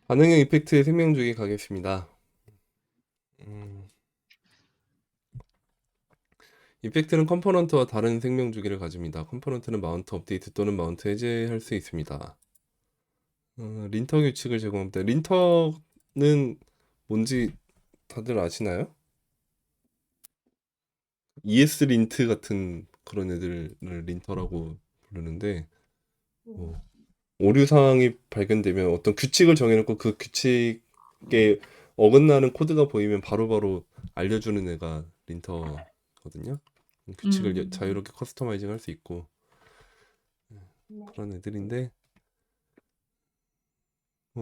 반응형 이펙트의 생명주기 가겠습니다. 음, 이펙트는 컴포넌트와 다른 생명주기를 가집니다. 컴포넌트는 마운트 업데이트 또는 마운트 해제할 수 있습니다. 린터 규칙을 제공합니다. 린터는 뭔지 다들 아시나요? ES 린트 같은 그런 애들을 린터라고 부르는데, 뭐 오류 사항이 발견되면 어떤 규칙을 정해놓고 그 규칙에 어긋나는 코드가 보이면 바로바로 알려주는 애가 린터거든요. 규칙을 음, 자유롭게 커스터마이징 할 수 있고 그런 애들인데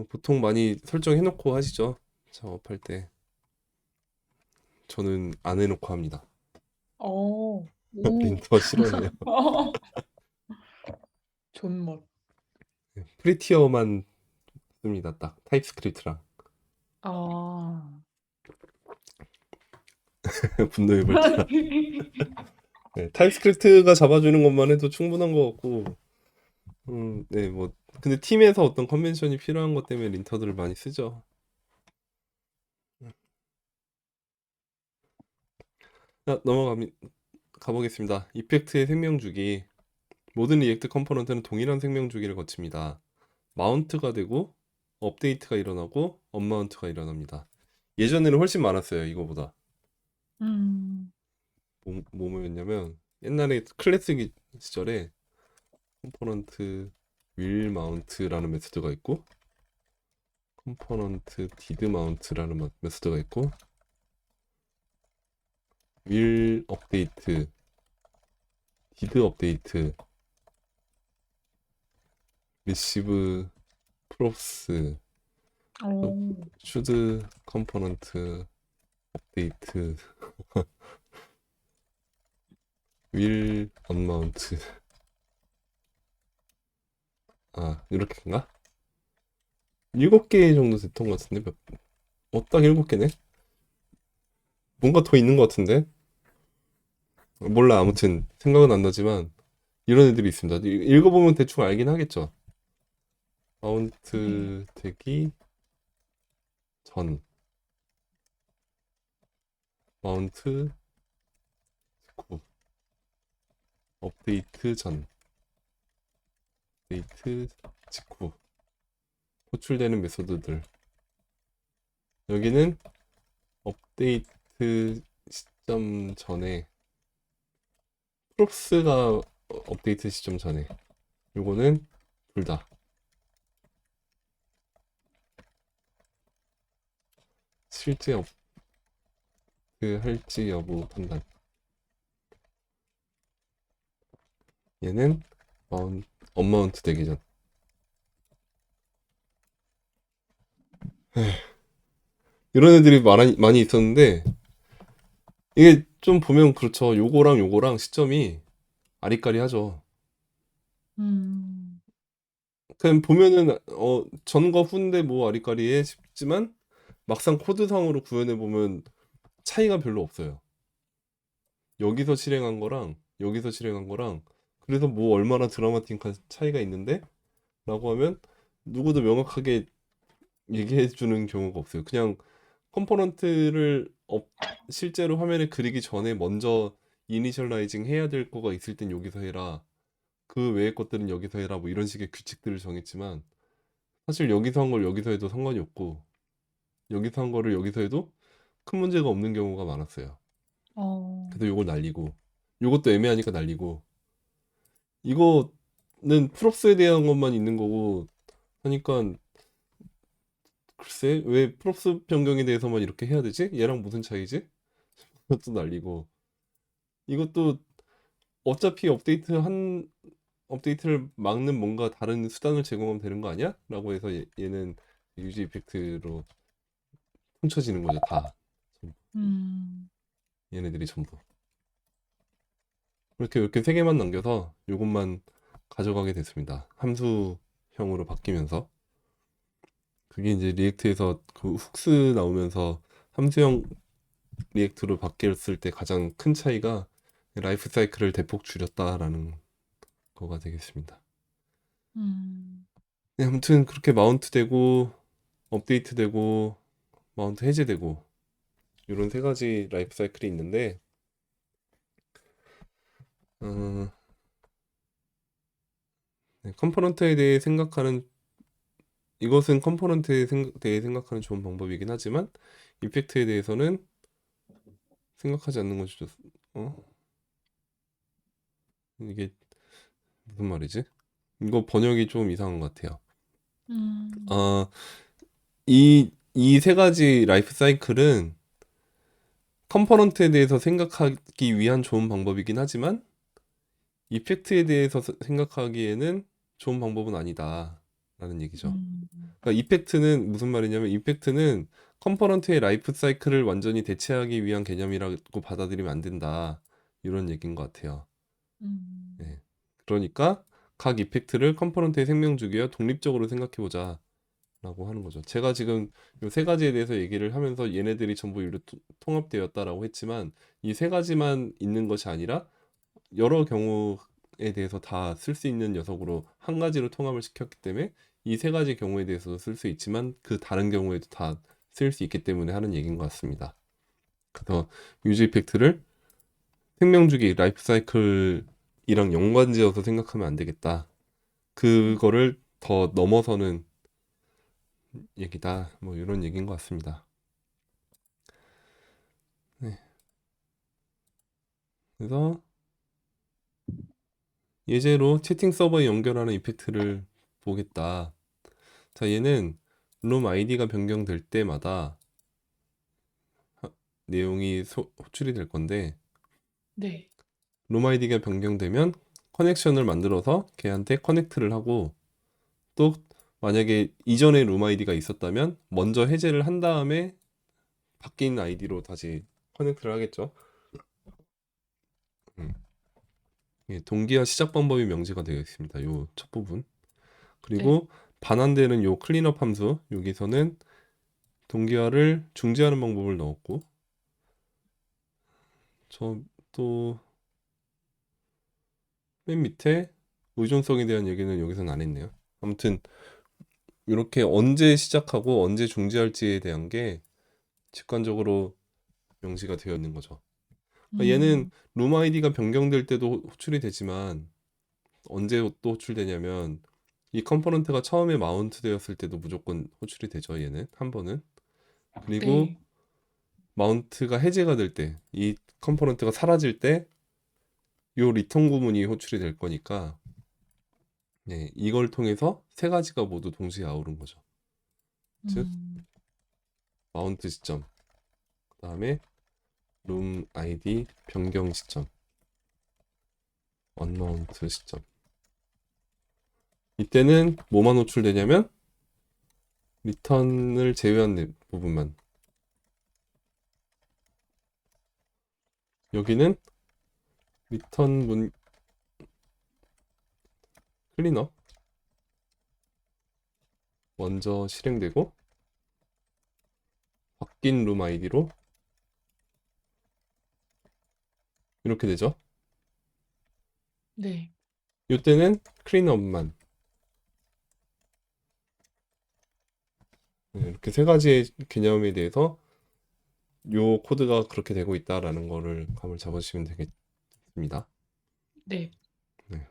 보통 많이 설정해놓고 하시죠. 작업할 때. 저는 안 해놓고 합니다. 오. 린터 싫어해요. 존맛. 프리티어만 씁니다. 딱 타입스크립트랑 아. 분노의 발달. 네, 타입스크립트가 잡아주는 것만 해도 충분한 것 같고, 네, 뭐 근데 팀에서 어떤 컨벤션이 필요한 것 때문에 린터들을 많이 쓰죠. 자, 가보겠습니다. 이펙트의 생명주기. 모든 리액트 컴포넌트는 동일한 생명주기를 거칩니다. 마운트가 되고 업데이트가 일어나고 언마운트가 일어납니다. 예전에는 훨씬 많았어요, 이거보다. 음. 뭐였냐면 옛날에 클래식 시절에 컴포넌트 윌 마운트라는 메소드가 있고 컴포넌트 디드 마운트라는 메소드가 있고 윌 업데이트, 디드 업데이트, 리시브 프로스, 오. 슈드 컴포넌트 업데이트, 윌 언마운트. 아, 이렇게인가? 7개 정도 됐던 것 같은데 딱 7개네? 뭔가 더 있는 것 같은데? 몰라, 아무튼 생각은 안 나지만 이런 애들이 있습니다. 읽어보면 대충 알긴 하겠죠. 네. 마운트 되기 전, 마운트 후, 업데이트 전, 업데이트 직후, 호출되는 메소드들. 여기는 업데이트 시점 전에, 프롭스가 업데이트 시점 전에. 요거는 둘 다. 실제 업그 할지 여부 판단. 얘는 언마운트 되기 전. 이런 애들이 많이 있었는데, 이게 좀 보면 그렇죠. 요거랑 요거랑 시점이 아리까리하죠. 음. 그냥 보면은 전과 후인데 뭐 아리까리해 싶지만 막상 코드상으로 구현해 보면 차이가 별로 없어요. 여기서 실행한 거랑 여기서 실행한 거랑 그래서 뭐 얼마나 드라마틱한 차이가 있는데 라고 하면 누구도 명확하게 얘기해 주는 경우가 없어요. 그냥 컴포넌트를 실제로 화면에 그리기 전에 먼저 이니셜라이징 해야 될 거가 있을 땐 여기서 해라. 그 외의 것들은 여기서 해라. 뭐 이런 식의 규칙들을 정했지만 사실 여기서 한 걸 여기서 해도 상관이 없고 여기서 한 거를 여기서 해도 큰 문제가 없는 경우가 많았어요. 어. 그래서 요걸 날리고 요것도 애매하니까 날리고 이거는 프롭스에 대한 것만 있는 거고 하니까 글쎄 왜 프롭스 변경에 대해서만 이렇게 해야 되지? 얘랑 무슨 차이지? 그것도 날리고 이것도 어차피 업데이트를 막는 뭔가 다른 수단을 제공하면 되는 거 아니야? 라고 해서 얘는 유지 이펙트로 훔쳐지는 거죠 다. 음. 얘네들이 전부. 이렇게 세 개만 남겨서 이것만 가져가게 됐습니다. 함수형으로 바뀌면서 그게 이제 리액트에서 그 훅스 나오면서 함수형 리액트로 바뀌었을 때 가장 큰 차이가 라이프 사이클을 대폭 줄였다라는 거가 되겠습니다. 음. 네, 아무튼 그렇게 마운트 되고 업데이트되고 마운트 해제되고 이런 세 가지 라이프 사이클이 있는데 어, 네, 컴포넌트에 대해 생각하는 이것은 컴포넌트에 대해 생각하는 좋은 방법이긴 하지만 이펙트에 대해서는 생각하지 않는 것이 좋. 어? 이게 무슨 말이지? 이거 번역이 좀 이상한 것 같아요. 음. 아, 이 세 가지 라이프 사이클은 컴포넌트에 대해서 생각하기 위한 좋은 방법이긴 하지만 이펙트에 대해서 생각하기에는 좋은 방법은 아니다라는 얘기죠. 음. 그러니까 이펙트는 무슨 말이냐면 이펙트는 컴포넌트의 라이프 사이클을 완전히 대체하기 위한 개념이라고 받아들이면 안 된다. 이런 얘기인 것 같아요. 음. 네. 그러니까 각 이펙트를 컴포넌트의 생명 주기와 독립적으로 생각해 보자. 라고 하는 거죠. 제가 지금 이 세 가지에 대해서 얘기를 하면서 얘네들이 전부 이로 통합되었다라고 했지만 이 세 가지만 있는 것이 아니라 여러 경우에 대해서 다 쓸 수 있는 녀석으로 한 가지로 통합을 시켰기 때문에 이 세 가지 경우에 대해서도 쓸 수 있지만 그 다른 경우에도 다 쓸 수 있기 때문에 하는 얘기인 것 같습니다. 그래서 유즈 이펙트를 생명주기 라이프 사이클이랑 연관지어서 생각하면 안 되겠다. 음. 그거를 더 넘어서는 얘기다. 뭐 이런 얘기인 것 같습니다. 네. 그래서 예제로 채팅 서버에 연결하는 이펙트를 보겠다. 자, 얘는 룸 아이디가 변경될 때마다 내용이 호출이 될 건데 네. 룸 아이디가 변경되면 커넥션을 만들어서 걔한테 커넥트를 하고 또 만약에 이전에 룸 아이디가 있었다면 먼저 해제를 한 다음에 바뀐 아이디로 다시 커넥트를 하겠죠. 음. 예, 동기화 시작 방법이 명시가 되어 있습니다. 요 첫 부분. 네. 그리고 반환되는 요 클린업 함수 여기서는 동기화를 중지하는 방법을 넣었고 저 또 맨 밑에 의존성에 대한 얘기는 여기서는 안 했네요. 아무튼 이렇게 언제 시작하고 언제 중지할지에 대한 게 직관적으로 명시가 되어 있는 거죠. 그러니까 얘는 음. 룸 아이디가 변경될 때도 호출이 되지만 언제 또 호출되냐면 이 컴포넌트가 처음에 마운트 되었을 때도 무조건 호출이 되죠. 얘는 한 번은. 그리고 네. 마운트가 해제가 될 때, 이 컴포넌트가 사라질 때 요 리턴 구문이 호출이 될 거니까 네, 이걸 통해서 세 가지가 모두 동시에 아우른 거죠. 즉 음. 마운트 시점, 그다음에 룸 아이디 변경 시점, 언마운트 시점. 이때는 뭐만 호출되냐면 리턴을 제외한 부분만. 여기는 리턴 문 클린업 먼저 실행되고 바뀐 룸 아이디로 이렇게 되죠. 네. 이때는 클린업만. 네, 이렇게 세 가지의 개념에 대해서 요 코드가 그렇게 되고 있다라는 거를 감을 잡으시면 되겠습니다. 네. 네.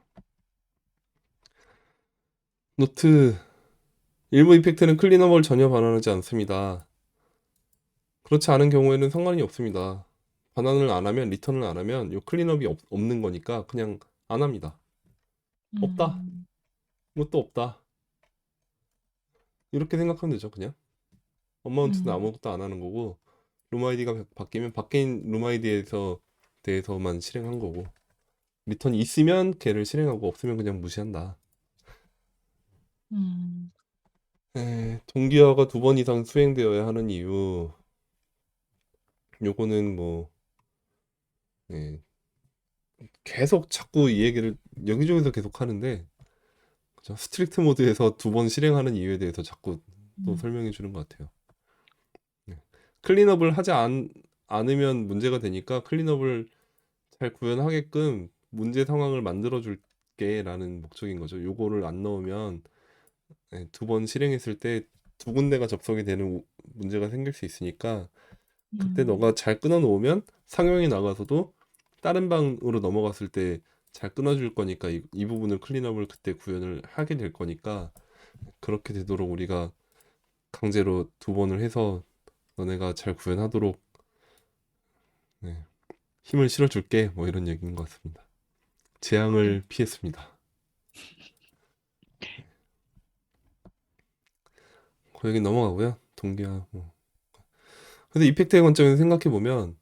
노트 일부 이펙트는 클린업을 전혀 반환하지 않습니다. 그렇지 않은 경우에는 상관이 없습니다. 반환을 안 하면 리턴을 안 하면 요 클린업이 없는 거니까 그냥 안 합니다. 없다. 음. 이것도 없다. 이렇게 생각하면 되죠, 그냥. 어마운트는 음. 아무것도 안 하는 거고 룸 아이디가 바뀌면 바뀐 룸 아이디에서 대해서만 실행한 거고 리턴이 있으면 걔를 실행하고 없으면 그냥 무시한다. 음. 동기화가 두 번 이상 수행되어야 하는 이유 요거는 뭐 네, 계속 자꾸 이 얘기를 여기저기서 계속 하는데 그죠? 스트릭트 모드에서 두 번 실행하는 이유에 대해서 자꾸 또 음. 설명해 주는 것 같아요. 네. 클린업을 하지 않으면 문제가 되니까 클린업을 잘 구현하게끔 문제 상황을 만들어 줄게라는 목적인 거죠. 요거를 안 넣으면 두 번 실행했을 때 두 군데가 접속이 되는 문제가 생길 수 있으니까 그때 음, 너가 잘 끊어 놓으면 상용이 나가서도 다른 방으로 넘어갔을 때 잘 끊어줄 거니까 이 부분을 클린업을 그때 구현을 하게 될 거니까 그렇게 되도록 우리가 강제로 두 번을 해서 너네가 잘 구현하도록 네, 힘을 실어줄게 뭐 이런 얘기인 것 같습니다. 재앙을 네. 피했습니다. 그 얘기 넘어가고요. 동기화 뭐. 근데 이펙트의 관점에서 생각해 보면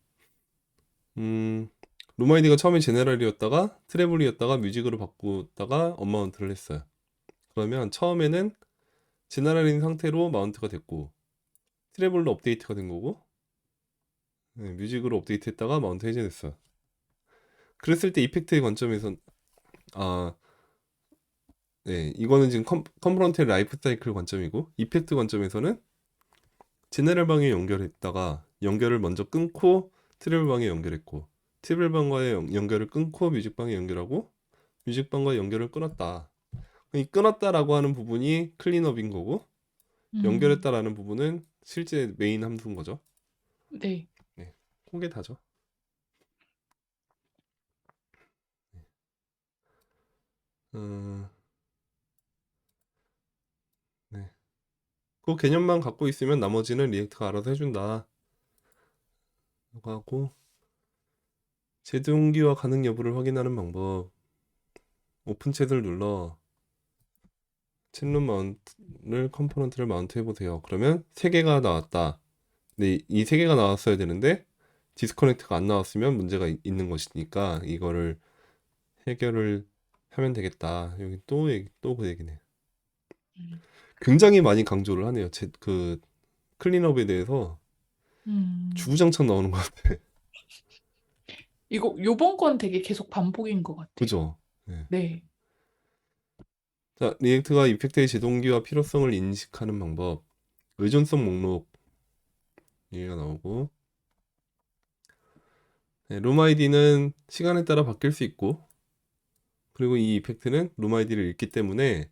음, 루마이디가 처음에 제네랄이었다가 트래블이었다가 뮤직으로 바꾸다가 언마운트를 했어요. 그러면 처음에는 제네랄인 상태로 마운트가 됐고 트래블로 업데이트가 된 거고 네, 뮤직으로 업데이트했다가 마운트 해제됐어요. 그랬을 때 이펙트의 관점에선 아, 네, 이거는 지금 컴포넌트의 라이프 사이클 관점이고 이펙트 관점에서는 제네랄 방에 연결했다가 연결을 먼저 끊고 트래블 방에 연결했고 트래블 방과의 연결을 끊고 뮤직 방에 연결하고 뮤직 방과 연결을 끊었다. 이 끊었다라고 하는 부분이 클린업인 거고 음, 연결했다라는 부분은 실제 메인 함수인 거죠. 네. 네, 그게 다죠. 음, 네. 그 개념만 갖고 있으면 나머지는 리액트가 알아서 해준다. 라고 하고 제동기화 가능 여부를 확인하는 방법. 오픈 챗을 눌러 챗룸 마운트를 컴포넌트를 마운트 해보세요. 그러면 세 개가 나왔다. 근데 이 세 개가 나왔어야 되는데 디스커넥트가 안 나왔으면 문제가 있는 것이니까 이거를 해결을 하면 되겠다. 여기 또 그 얘기네. 음, 굉장히 많이 강조를 하네요. 그 클린업에 대해서 음. 주구장창 나오는 것 같아. 이거 요번 건 되게 계속 반복인 것 같아요. 그죠? 네. 네. 자, 리액트가 이펙트의 제동기와 필요성을 인식하는 방법. 의존성 목록 얘기가 나오고 네, 룸 아이디는 시간에 따라 바뀔 수 있고 그리고 이 이펙트는 룸 아이디를 읽기 때문에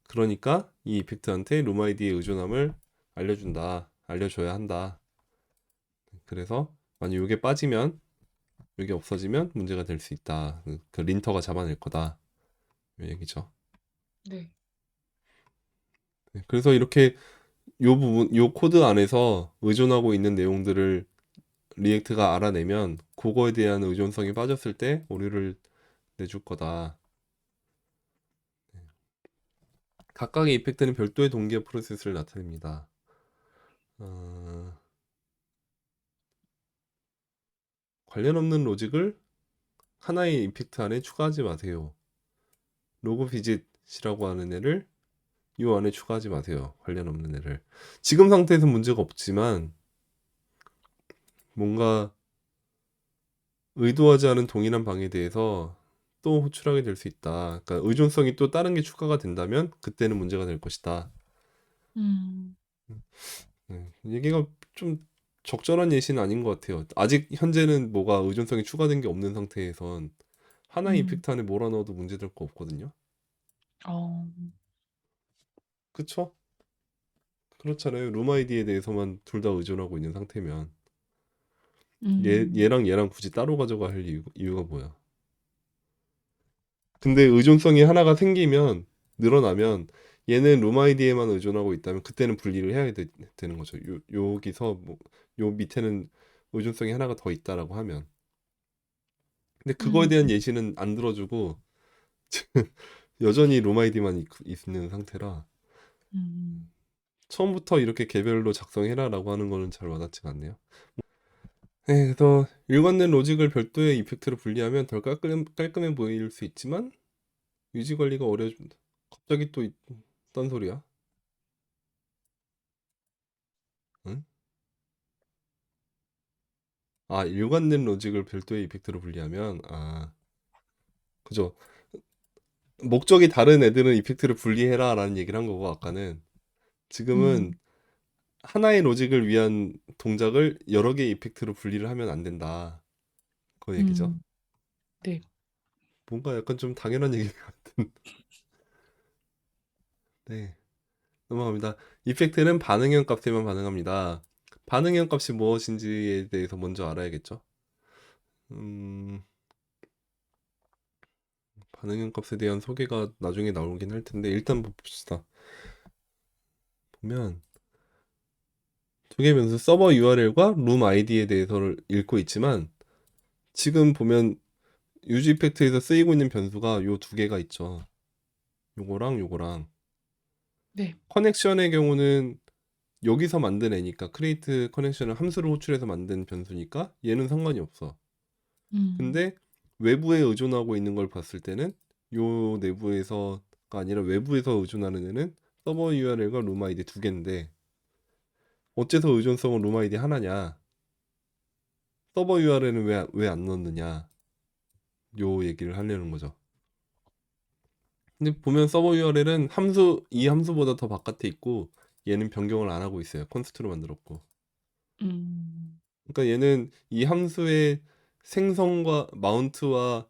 그러니까 이 이펙트한테 룸 아이디의 의존함을 알려줘야 한다. 그래서 만약 이게 빠지면 이게 없어지면 문제가 될 수 있다. 그 린터가 잡아낼 거다. 이 얘기죠. 네. 네, 그래서 이렇게 요 코드 안에서 의존하고 있는 내용들을 리액트가 알아내면 그거에 대한 의존성이 빠졌을 때 오류를 내줄 거다. 각각의 이펙트는 별도의 동기화 프로세스를 나타냅니다. 어, 관련 없는 로직을 하나의 이펙트 안에 추가하지 마세요. 로그 비짓이라고 하는 애를 이 안에 추가하지 마세요. 관련 없는 애를. 지금 상태에서 문제가 없지만 뭔가 의도하지 않은 동일한 방에 대해서 또 호출하게 될 수 있다. 그러니까 의존성이 또 다른 게 추가가 된다면 그때는 문제가 될 것이다. 음, 얘기가 좀 적절한 예시는 아닌 것 같아요. 아직 현재는 뭐가 의존성이 추가된 게 없는 상태에선 하나의 음, 이펙트 안에 몰아넣어도 문제될 거 없거든요. 어, 그쵸? 그렇잖아요. 룸 아이디에 대해서만 둘 다 의존하고 있는 상태면 음, 얘랑 굳이 따로 가져가 할 이유가 뭐야? 근데 의존성이 하나가 생기면 늘어나면 얘는 룸 아이디에만 의존하고 있다면 그때는 분리를 해야 되는 거죠. 여기서 뭐 요 밑에는 의존성이 하나가 더 있다라고 하면 근데 그거에 음, 대한 예시는 안 들어주고 여전히 룸 아이디만 있는 상태라 음, 처음부터 이렇게 개별로 작성해라라고 하는 거는 잘 와닿지가 않네요. 네, 그래서 일관된 로직을 별도의 이펙트로 분리하면 덜 깔끔해 보일 수 있지만 유지 관리가 어려워진다. 갑자기 또 있단 소리야? 응? 아, 일관된 로직을 별도의 이펙트로 분리하면 그죠. 목적이 다른 애들은 이펙트를 분리해라라는 얘기를 한 거고 아까는 지금은 음, 하나의 로직을 위한 동작을 여러 개의 이펙트로 분리를 하면 안 된다. 그 얘기죠. 음, 네. 뭔가 약간 좀 당연한 얘기 같은. 네. 넘어갑니다. 이펙트는 반응형 값에만 반응합니다. 반응형 값이 무엇인지에 대해서 먼저 알아야겠죠. 음, 반응형 값에 대한 소개가 나중에 나오긴 할 텐데 일단 봅시다. 보면 두 개 변수 서버 URL과 룸 아이디에 대해서를 읽고 있지만 지금 보면 유즈 이펙트에서 쓰이고 있는 변수가 요 두 개가 있죠. 요거랑 요거랑. 네. 커넥션의 경우는 여기서 만든 애니까 크리에이트 커넥션을 함수로 호출해서 만든 변수니까 얘는 상관이 없어. 음, 근데 외부에 의존하고 있는 걸 봤을 때는 요 내부에서가 아니라 외부에서 의존하는 애는 서버 URL과 룸 아이디 두 개인데 어째서 의존성은 룸 아이디 하나냐? 서버 URL은 왜 안 넣느냐? 요 얘기를 하려는 거죠. 근데 보면 서버 URL은 이 함수보다 더 바깥에 있고 얘는 변경을 안 하고 있어요. 콘스트로 만들었고. 음, 그러니까 얘는 이 함수의 생성과 마운트와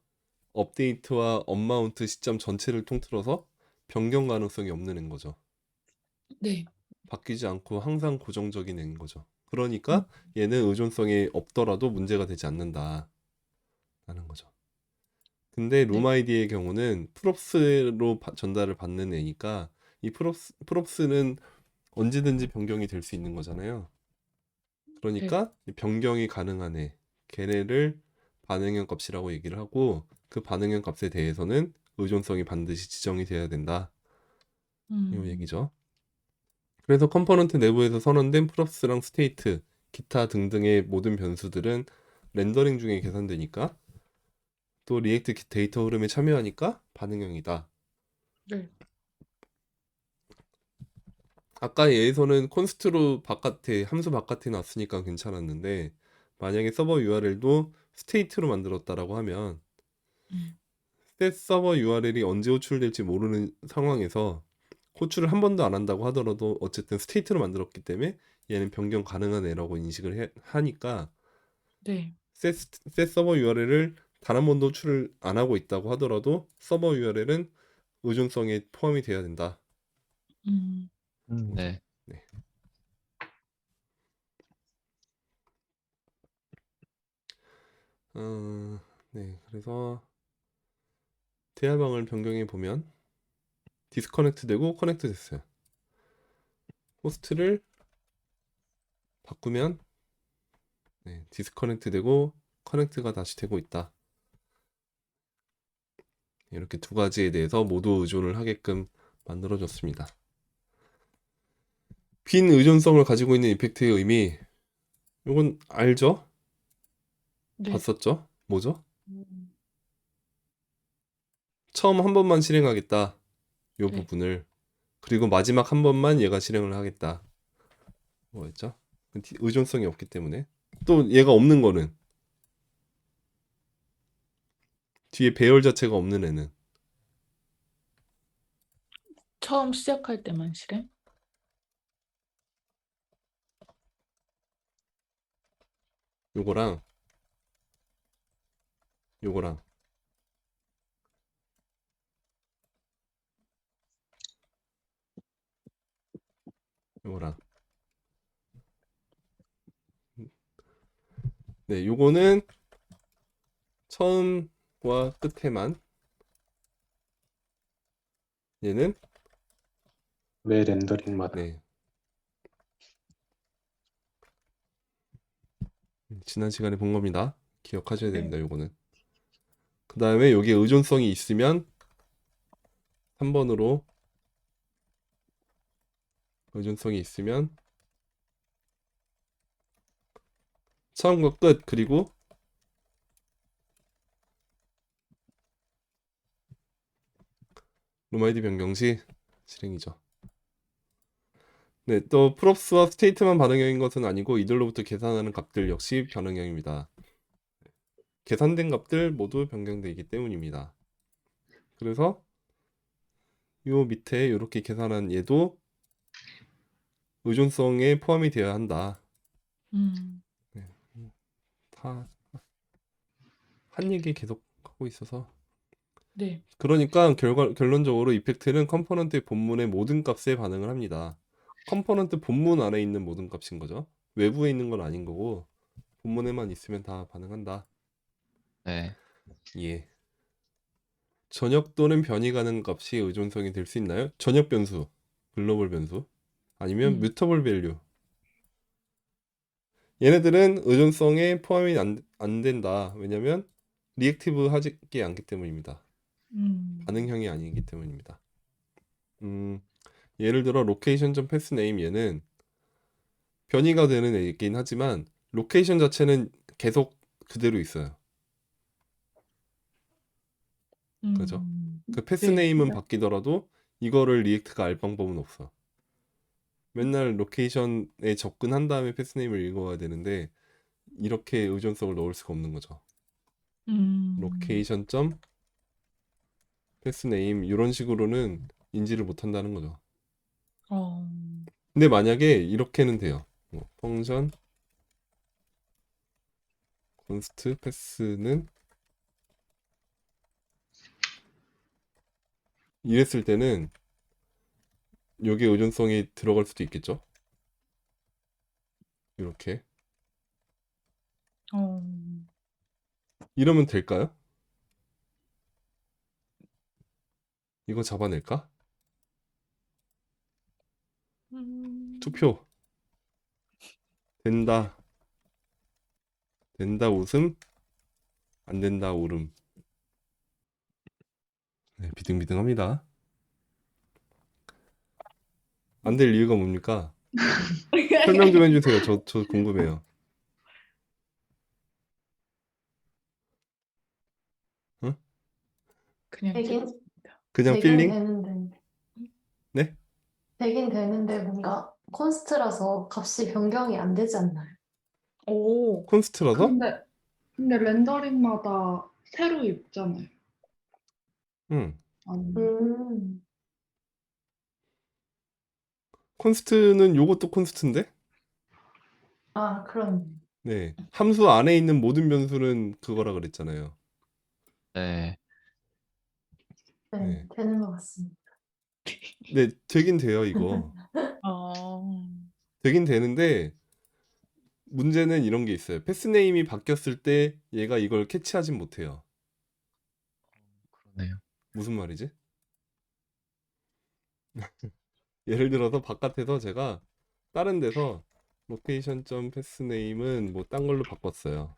업데이트와 언마운트 시점 전체를 통틀어서 변경 가능성이 없는 애인 거죠. 네. 바뀌지 않고 항상 고정적인 애인 거죠. 음, 그러니까 얘는 의존성이 없더라도 문제가 되지 않는다라는 거죠. 근데 룸 네. 아이디의 경우는 프롭스로 전달을 받는 애니까 이 프롭스는 언제든지 변경이 될 수 있는 거잖아요. 네. 그러니까 이 변경이 가능한 애, 걔네를 반응형 값이라고 얘기를 하고 그 반응형 값에 대해서는 의존성이 반드시 지정이 돼야 된다. 이 음, 얘기죠. 그래서 컴포넌트 내부에서 선언된 프롭스랑 스테이트, 기타 등등의 모든 변수들은 렌더링 중에 계산되니까 또 리액트 데이터 흐름에 참여하니까 반응형이다. 네. 아까 얘에서는 콘스트로 바깥에 함수 바깥에 놨으니까 괜찮았는데 만약에 서버 URL도 스테이트로 만들었다라고 하면 음, 스탯 서버 URL이 언제 호출될지 모르는 상황에서 호출을 한 번도 안 한다고 하더라도 어쨌든 스테이트로 만들었기 때문에 얘는 변경 가능한 애라고 인식을 하니까 네. 셋 서버 URL을 단 한 번도 호출을 안 하고 있다고 하더라도 서버 URL은 의존성에 포함이 돼야 된다. 음, 거죠. 네. 네. 네. 그래서 대화방을 변경해 보면 디스커넥트 되고 커넥트 됐어요. 호스트를 바꾸면 네, 디스커넥트 되고 커넥트가 다시 되고 있다. 이렇게 두 가지에 대해서 모두 의존을 하게끔 만들어졌습니다. 빈 의존성을 가지고 있는 이펙트의 의미, 이건 알죠? 네. 봤었죠? 뭐죠? 음, 처음 한 번만 실행하겠다. 이 네. 부분을. 그리고 마지막 한 번만 얘가 실행을 하겠다. 뭐였죠? 의존성이 없기 때문에. 또 얘가 없는 거는 뒤에 배열 자체가 없는 애는 처음 시작할 때만 실행? 요거랑 요거랑 요거랑 네, 요거는 처음과 끝에만 얘는 매 렌더링마다. 네, 지난 시간에 본 겁니다. 기억하셔야 네. 됩니다. 요거는. 그 다음에 여기에 의존성이 있으면 3번으로 의존성이 있으면 처음과 끝 그리고 룸 아이디 변경 시 실행이죠. 네, 또 프롭스와 스테이트만 반응형인 것은 아니고 이들로부터 계산하는 값들 역시 변형형입니다. 계산된 값들 모두 변경되기 때문입니다. 그래서 요 밑에 이렇게 계산한 얘도 의존성에 포함이 되어야 한다. 음, 네, 다 한 얘기 계속 하고 있어서 네. 그러니까 결론적으로 이펙트는 컴포넌트의 본문의 모든 값에 반응을 합니다. 컴포넌트 본문 안에 있는 모든 값인 거죠. 외부에 있는 건 아닌 거고 본문에만 있으면 다 반응한다. 네. 예. 전역 또는 변이 가능 값이 의존성이 될 수 있나요? 전역 변수, 글로벌 변수, 아니면 뮤터블 밸류. 얘네들은 의존성에 포함이 안 된다. 왜냐면 리액티브 하지 않기 때문입니다. 반응형이 아니기 때문입니다. 예를 들어 로케이션 패스 네임 얘는 변이가 되는 애이긴 하지만 로케이션 자체는 계속 그대로 있어요. 그죠? 그 패스 네. 네임은 바뀌더라도 이거를 리액트가 알 방법은 없어. 맨날 로케이션에 접근한 다음에 패스 네임을 읽어야 되는데 이렇게 의존성을 넣을 수가 없는 거죠. 로케이션 점 패스 네임 이런 식으로는 인지를 못 한다는 거죠. 어. 근데 만약에 이렇게는 돼요. 펑션 const 패스는 이랬을 때는 여기에 의존성이 들어갈 수도 있겠죠. 이렇게 어. 이러면 될까요? 이거 잡아낼까? 투표. 된다. 된다 웃음. 안 된다 울음. 네, 비등비등합니다. 안 될 이유가 뭡니까? 설명 좀 해주세요. 저 궁금해요. 응? 그냥 되긴 찍었습니다. 그냥 되긴 필링? 되는데 네? 되긴 되는데 뭔가 콘스트라서 값이 변경이 안 되지 않나요? 오. 콘스트라서? 근데 렌더링마다 새로 읽잖아요. 응. 아니면 콘스트는 요것도 콘스트인데? 아, 그럼 네. 함수 안에 있는 모든 변수는 그거라 그랬잖아요. 네. 네, 네. 되는 것 같습니다. 네, 되긴 돼요, 이거. 어. 되긴 되는데 문제는 이런 게 있어요. 패스네임이 바뀌었을 때 얘가 이걸 캐치하진 못해요. 그러네요. 무슨 말이지? 예를 들어서 바깥에서 제가 다른 데서 로케이션 점 패스네임은 뭐 딴 걸로 바꿨어요.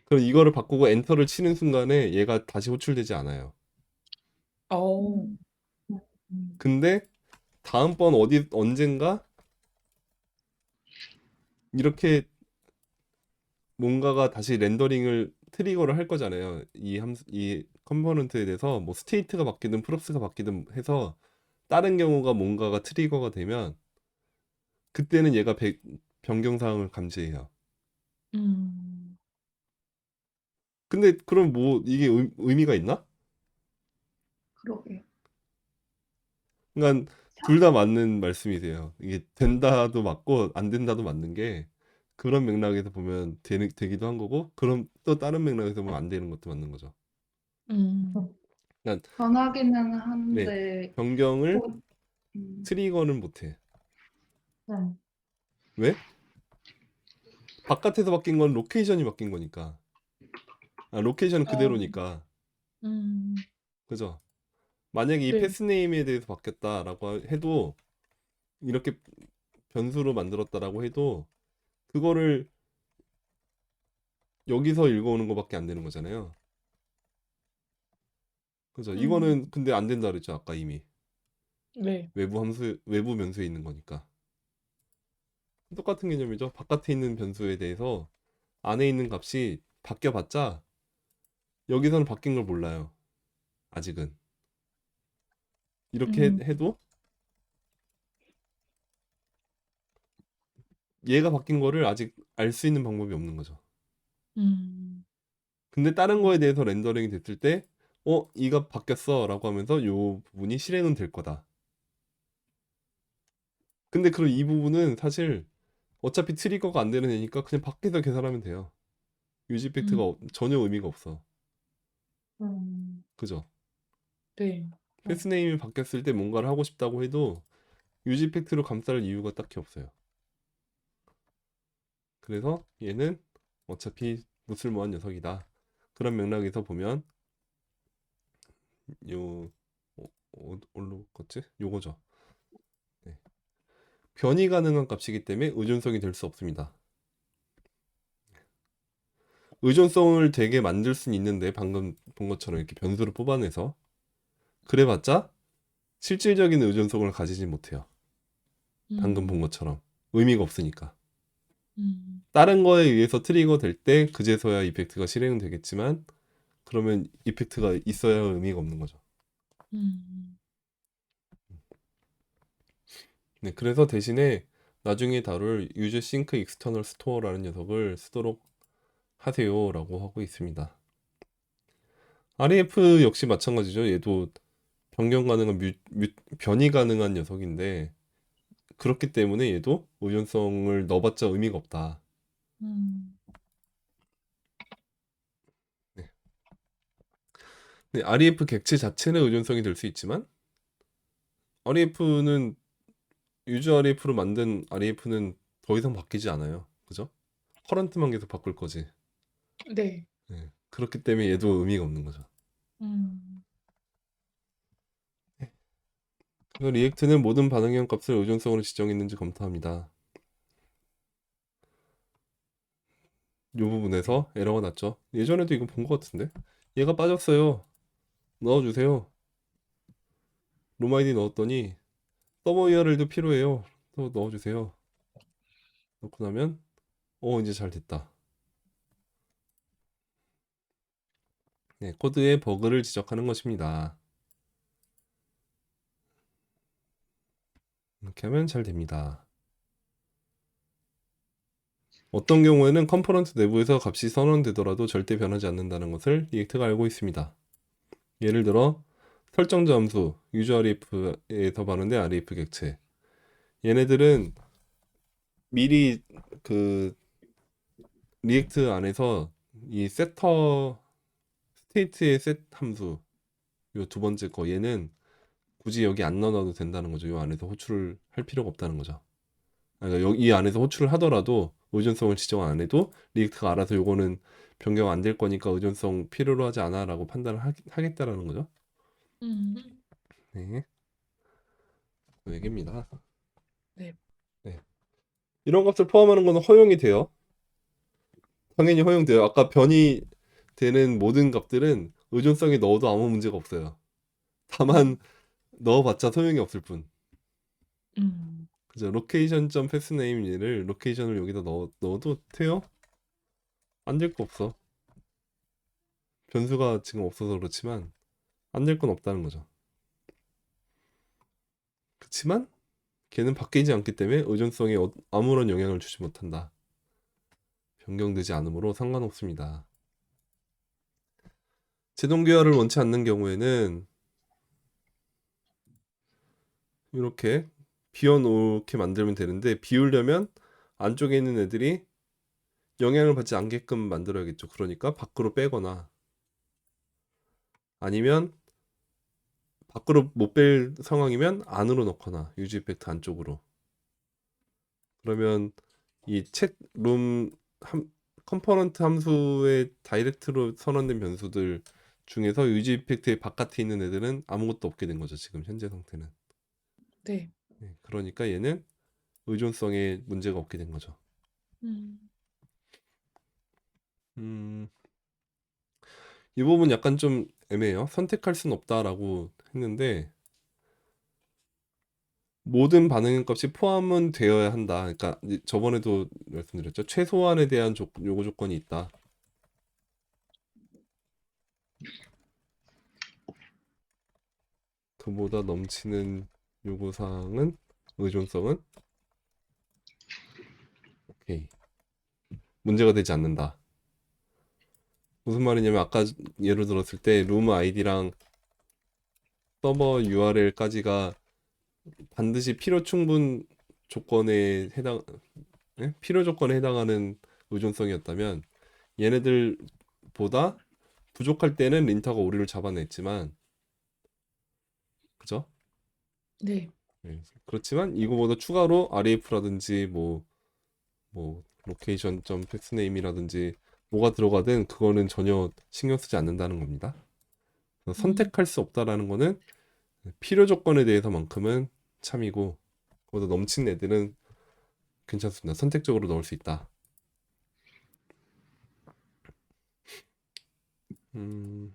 그럼 이거를 바꾸고 엔터를 치는 순간에 얘가 다시 호출되지 않아요. 어. 근데 다음번 언젠가 이렇게 뭔가가 다시 렌더링을 트리거를 할 거잖아요. 이 컴포넌트에 대해서 뭐 스테이트가 바뀌든 프롭스가 바뀌든 해서 다른 경우가 뭔가가 트리거가 되면 그때는 얘가 변경 사항을 감지해요. 근데 그럼 뭐 이게 의미가 있나? 그러게요. 그러니까 둘 다 맞는 말씀이세요. 이게 된다도 맞고 안 된다도 맞는 게 그런 맥락에서 보면 되기도 한 거고 그럼 또 다른 맥락에서 보면 안 되는 것도 맞는 거죠. 변하기는 네, 한데 변경을 뭐, 음, 트리거는 못해. 네. 왜? 바깥에서 바뀐 건 로케이션이 바뀐 거니까. 아, 로케이션은 그대로니까. 그죠? 만약에 이 네. 패스네임에 대해서 바뀌었다라고 해도 이렇게 변수로 만들었다라고 해도 그거를 여기서 읽어오는 거밖에 안 되는 거잖아요. 그죠? 이거는 근데 안 된다 그랬죠, 아까 이미. 네. 외부 변수에 있는 거니까. 똑같은 개념이죠. 바깥에 있는 변수에 대해서 안에 있는 값이 바뀌어봤자 여기서는 바뀐 걸 몰라요. 아직은. 이렇게 해도 얘가 바뀐 거를 아직 알 수 있는 방법이 없는 거죠. 근데 다른 거에 대해서 렌더링이 됐을 때, 이가 바뀌었어 라고 하면서 요 부분이 실행은 될 거다. 근데 그럼 이 부분은 사실 어차피 트리거가 안 되는 애니까 그냥 밖에서 계산하면 돼요. 유지 팩트가 전혀 의미가 없어. 그죠? 네. 패스네임이 바뀌었을 때 뭔가를 하고 싶다고 해도 유지 이펙트로 감쌀 이유가 딱히 없어요. 그래서 얘는 어차피 무쓸모한 녀석이다. 그런 맥락에서 보면 요 뭘로 껐지? 요거죠. 네. 변이 가능한 값이기 때문에 의존성이 될 수 없습니다. 의존성을 되게 만들 수는 있는데 방금 본 것처럼 이렇게 변수를 뽑아내서 그래봤자 실질적인 의존성을 가지지 못해요. 방금 본 것처럼 의미가 없으니까. 다른 거에 의해서 트리거 될 때 그제서야 이펙트가 실행은 되겠지만 그러면 이펙트가 있어야 의미가 없는 거죠. 네, 그래서 대신에 나중에 다룰 유즈 싱크 익스터널 스토어라는 녀석을 쓰도록 하세요라고 하고 있습니다. REF 역시 마찬가지죠. 얘도 변경 가능한 변이 가능한 녀석인데 그렇기 때문에 얘도 의존성을 넣어봤자 의미가 없다. 네. 네, REF 객체 자체는 의존성이 될 수 있지만 REF는 유즈 REF로 만든 REF는 더 이상 바뀌지 않아요. 그죠? 커런트만 계속 바꿀 거지. 네. 네, 그렇기 때문에 얘도 의미가 없는 거죠. 그래서 리액트는 모든 반응형 값을 의존성으로 지정했는지 검토합니다. 이 부분에서 에러가 났죠. 예전에도 이거 본 것 같은데 얘가 빠졌어요. 넣어주세요. 롬아이디 넣었더니 서버 URL도 필요해요. 또 넣어주세요. 넣고 나면 이제 잘 됐다. 네, 코드의 버그를 지적하는 것입니다. 이렇게 하면 잘 됩니다. 어떤 경우에는 컴포넌트 내부에서 값이 선언되더라도 절대 변하지 않는다는 것을 리액트가 알고 있습니다. 예를 들어 설정자 함수 유저 REF에서 반응된 REF 객체 얘네들은 미리 그 리액트 안에서 이 세터 스테이트의 셋 함수 요 두 번째 거 얘는 굳이 여기 안 넣어놔도 된다는 거죠. 요 안에서 호출을 할 필요가 없다는 거죠. 그러니까 여기 이 안에서 호출을 하더라도 의존성을 지정 안 해도 리액트가 알아서 요거는 변경 안 될 거니까 의존성 필요로 하지 않아 라고 판단을 하겠다라는 거죠. 네. 그 얘기입니다. 네. 네. 이런 값을 포함하는 것은 허용이 돼요. 당연히 허용돼요. 아까 변이 되는 모든 값들은 의존성에 넣어도 아무 문제가 없어요. 다만 넣어봤자 소용이 없을 뿐. 그죠? 로케이션 패스네임 얘를 로케이션을 여기다 넣어도 돼요? 안 될 거 없어. 변수가 지금 없어서 그렇지만 안 될 건 없다는 거죠. 그렇지만 걔는 바뀌지 않기 때문에 의존성에 아무런 영향을 주지 못한다. 변경되지 않으므로 상관없습니다. 제동 귀화를 원치 않는 경우에는 이렇게 비워놓게 만들면 되는데 비우려면 안쪽에 있는 애들이 영향을 받지 않게끔 만들어야겠죠. 그러니까 밖으로 빼거나 아니면 밖으로 못 뺄 상황이면 안으로 넣거나 유지 이펙트 안쪽으로 그러면 이 챗룸 컴포넌트 함수의 다이렉트로 선언된 변수들 중에서 유지 이펙트의 바깥에 있는 애들은 아무것도 없게 된 거죠. 지금 현재 상태는. 네. 네, 그러니까 얘는 의존성에 문제가 없게 된 거죠. 이 부분 약간 좀 애매해요. 선택할 수는 없다라고 했는데 모든 반응 값이 포함은 되어야 한다. 그러니까 저번에도 말씀드렸죠. 최소한에 대한 요구 조건이 있다. 그보다 넘치는 요구사항은 의존성은 오케이. 문제가 되지 않는다. 무슨 말이냐면 아까 예를 들었을 때 룸 아이디랑 서버 URL까지가 반드시 필요 충분 조건에 필요 조건에 해당하는 의존성이었다면 얘네들보다 부족할 때는 린터가 오류를 잡아냈지만, 그죠? 네. 네. 그렇지만 이거보다 추가로 REF라든지 로케이션 점 패스네임이라든지 뭐가 들어가든 그거는 전혀 신경 쓰지 않는다는 겁니다. 그래서 선택할 수 없다라는 거는 필요 조건에 대해서만큼은 참이고, 그보다 넘치는 애들은 괜찮습니다. 선택적으로 넣을 수 있다. 음,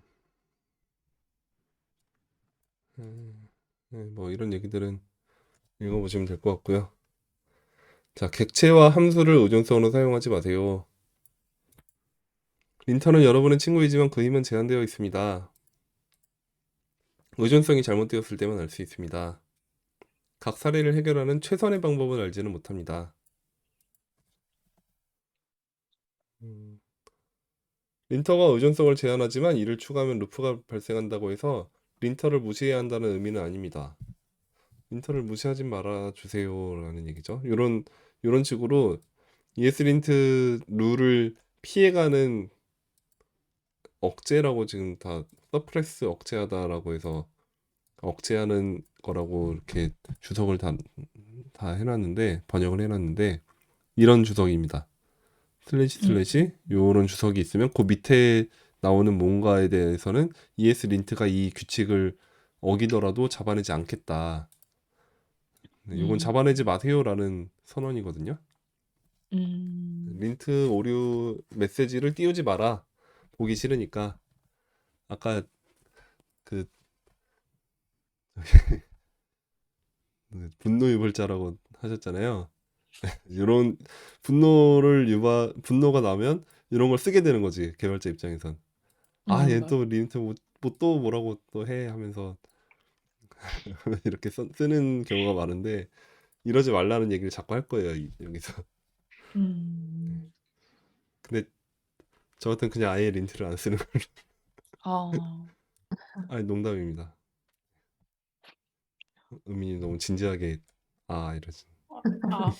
뭐 이런 얘기들은 읽어보시면 될 것 같고요. 자, 객체와 함수를 의존성으로 사용하지 마세요. 린터는 여러분의 친구이지만 그 힘은 제한되어 있습니다. 의존성이 잘못되었을 때만 알 수 있습니다. 각 사례를 해결하는 최선의 방법을 알지는 못합니다. 린터가 의존성을 제한하지만 이를 추가하면 루프가 발생한다고 해서 린터를 무시해야 한다는 의미는 아닙니다. 린터를 무시하지 말아 주세요라는 얘기죠. 이런 식으로 ESLint 룰을 피해가는 억제라고 지금 다 서프레스 억제하다라고 해서 억제하는 거라고 이렇게 주석을 다 해놨는데, 번역을 해놨는데, 이런 주석입니다. 슬래시 요런 주석이 있으면 그 밑에 나오는 뭔가에 대해서는 ESLint가 이 규칙을 어기더라도 잡아내지 않겠다. 네, 요건 잡아내지 마세요라는 선언이거든요. 린트 오류 메시지를 띄우지 마라. 보기 싫으니까. 아까 그 분노 유발자라고 하셨잖아요. 이런 분노가 나면 이런 걸 쓰게 되는 거지, 개발자 입장에선. 아, 얘 또 린트 또 뭐라고 또 해 하면서 이렇게 쓰는 경우가 많은데, 이러지 말라는 얘기를 자꾸 할 거예요, 여기서. 근데 저 같은 그냥 아예 린트를 안 쓰는 걸로. 아, 아니, 농담입니다. 의민이 너무 진지하게 이러지. 아,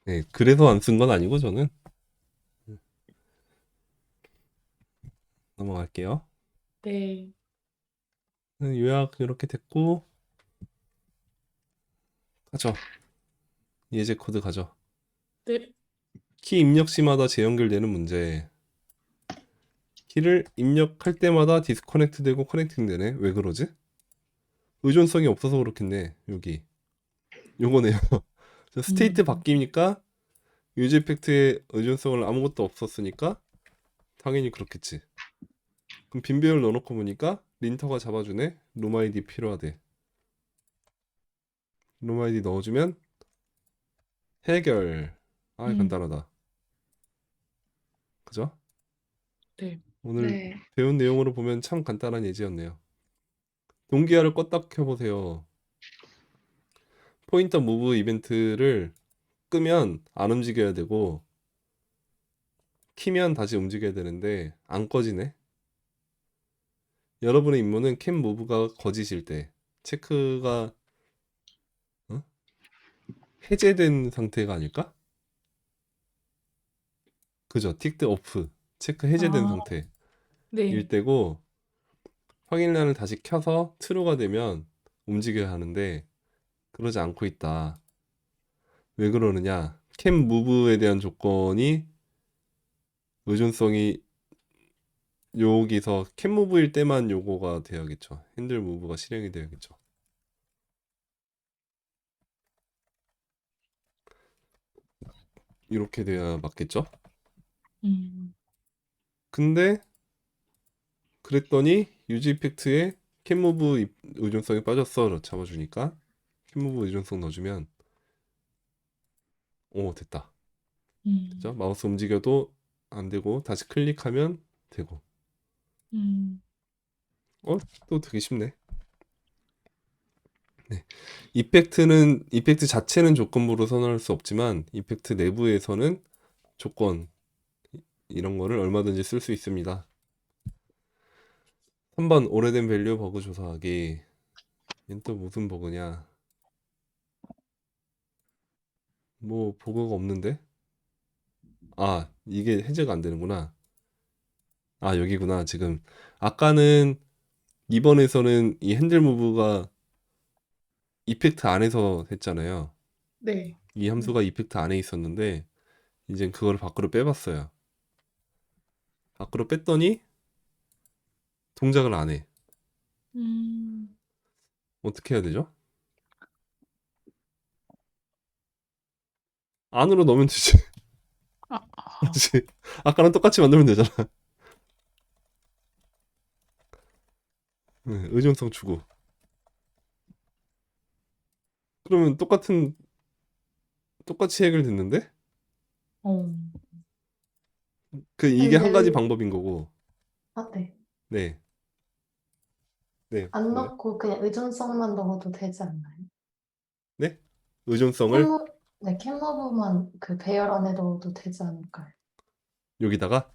네, 그래서 안 쓴 건 아니고 저는. 넘어갈게요. 네. 요약 이렇게 됐고, 가죠. 예제 코드 가죠. 네. 키 입력 시마다 재연결되는 문제. 키를 입력할 때마다 디스커넥트 되고 커넥팅 되네. 왜 그러지? 의존성이 없어서 그렇겠네. 여기 요거네요. 스테이트 바뀌니까 유즈 이펙트의 의존성을 아무것도 없었으니까 당연히 그렇겠지. 그럼 빈 배열 넣어놓고 보니까 린터가 잡아주네. 룸 아이디 필요하대. 룸 아이디 넣어주면 해결. 간단하다. 그죠? 네. 오늘 네. 배운 내용으로 보면 참 간단한 예제였네요. 동기화를 껐다 켜보세요. 포인터 무브 이벤트를 끄면 안 움직여야 되고, 키면 다시 움직여야 되는데 안 꺼지네. 여러분의 임무는 캠 무브가 거짓일 때, 체크가 해제된 상태가 아닐까? 그죠? 틱드 오프, 체크 해제된 아, 상태일 네. 때고, 확인란을 다시 켜서 true가 되면 움직여야 하는데 그러지 않고 있다. 왜 그러느냐? 캠 무브에 대한 조건이 의존성이 여기서 캠 무브일 때만 요거가 돼야겠죠. 핸들 무브가 실행이 돼야겠죠. 이렇게 돼야 맞겠죠? 근데 그랬더니 유즈 이펙트에 캠 무브 의존성이 빠졌어 잡아주니까 캠 무브 의존성 넣어주면 됐다. 그죠? 마우스 움직여도 안 되고 다시 클릭하면 되고. 또 되게 쉽네. 네. 이펙트 자체는 조건부로 선언할 수 없지만 이펙트 내부에서는 조건 이런 거를 얼마든지 쓸 수 있습니다. 3번 오래된 밸류 버그 조사하기. 얘는 또 무슨 버그냐? 뭐 버그가 없는데? 아, 이게 해제가 안 되는구나. 아, 여기구나. 지금 아까는 2번에서는 이 핸들 무브가 이펙트 안에서 했잖아요. 네. 이 함수가 이펙트 안에 있었는데 이젠 그걸 밖으로 빼봤어요. 밖으로 뺐더니 동작을 안 해. 음. 어떻게 해야 되죠? 안으로 넣으면 되지. 아, 그치? 아까랑 똑같이 만들면 되잖아. 네, 의존성 주고. 그러면 똑같이 해결됐는데? 어. 이게 한 가지 근데, 방법인 거고. 아, 네. 네. 네. 안 뭐요? 넣고 그냥 의존성만 넣어도 되지 않나요? 네? 의존성을 캔무, 네, 캔무브만 그 배열 안에 넣어도 되지 않을까요? 여기다가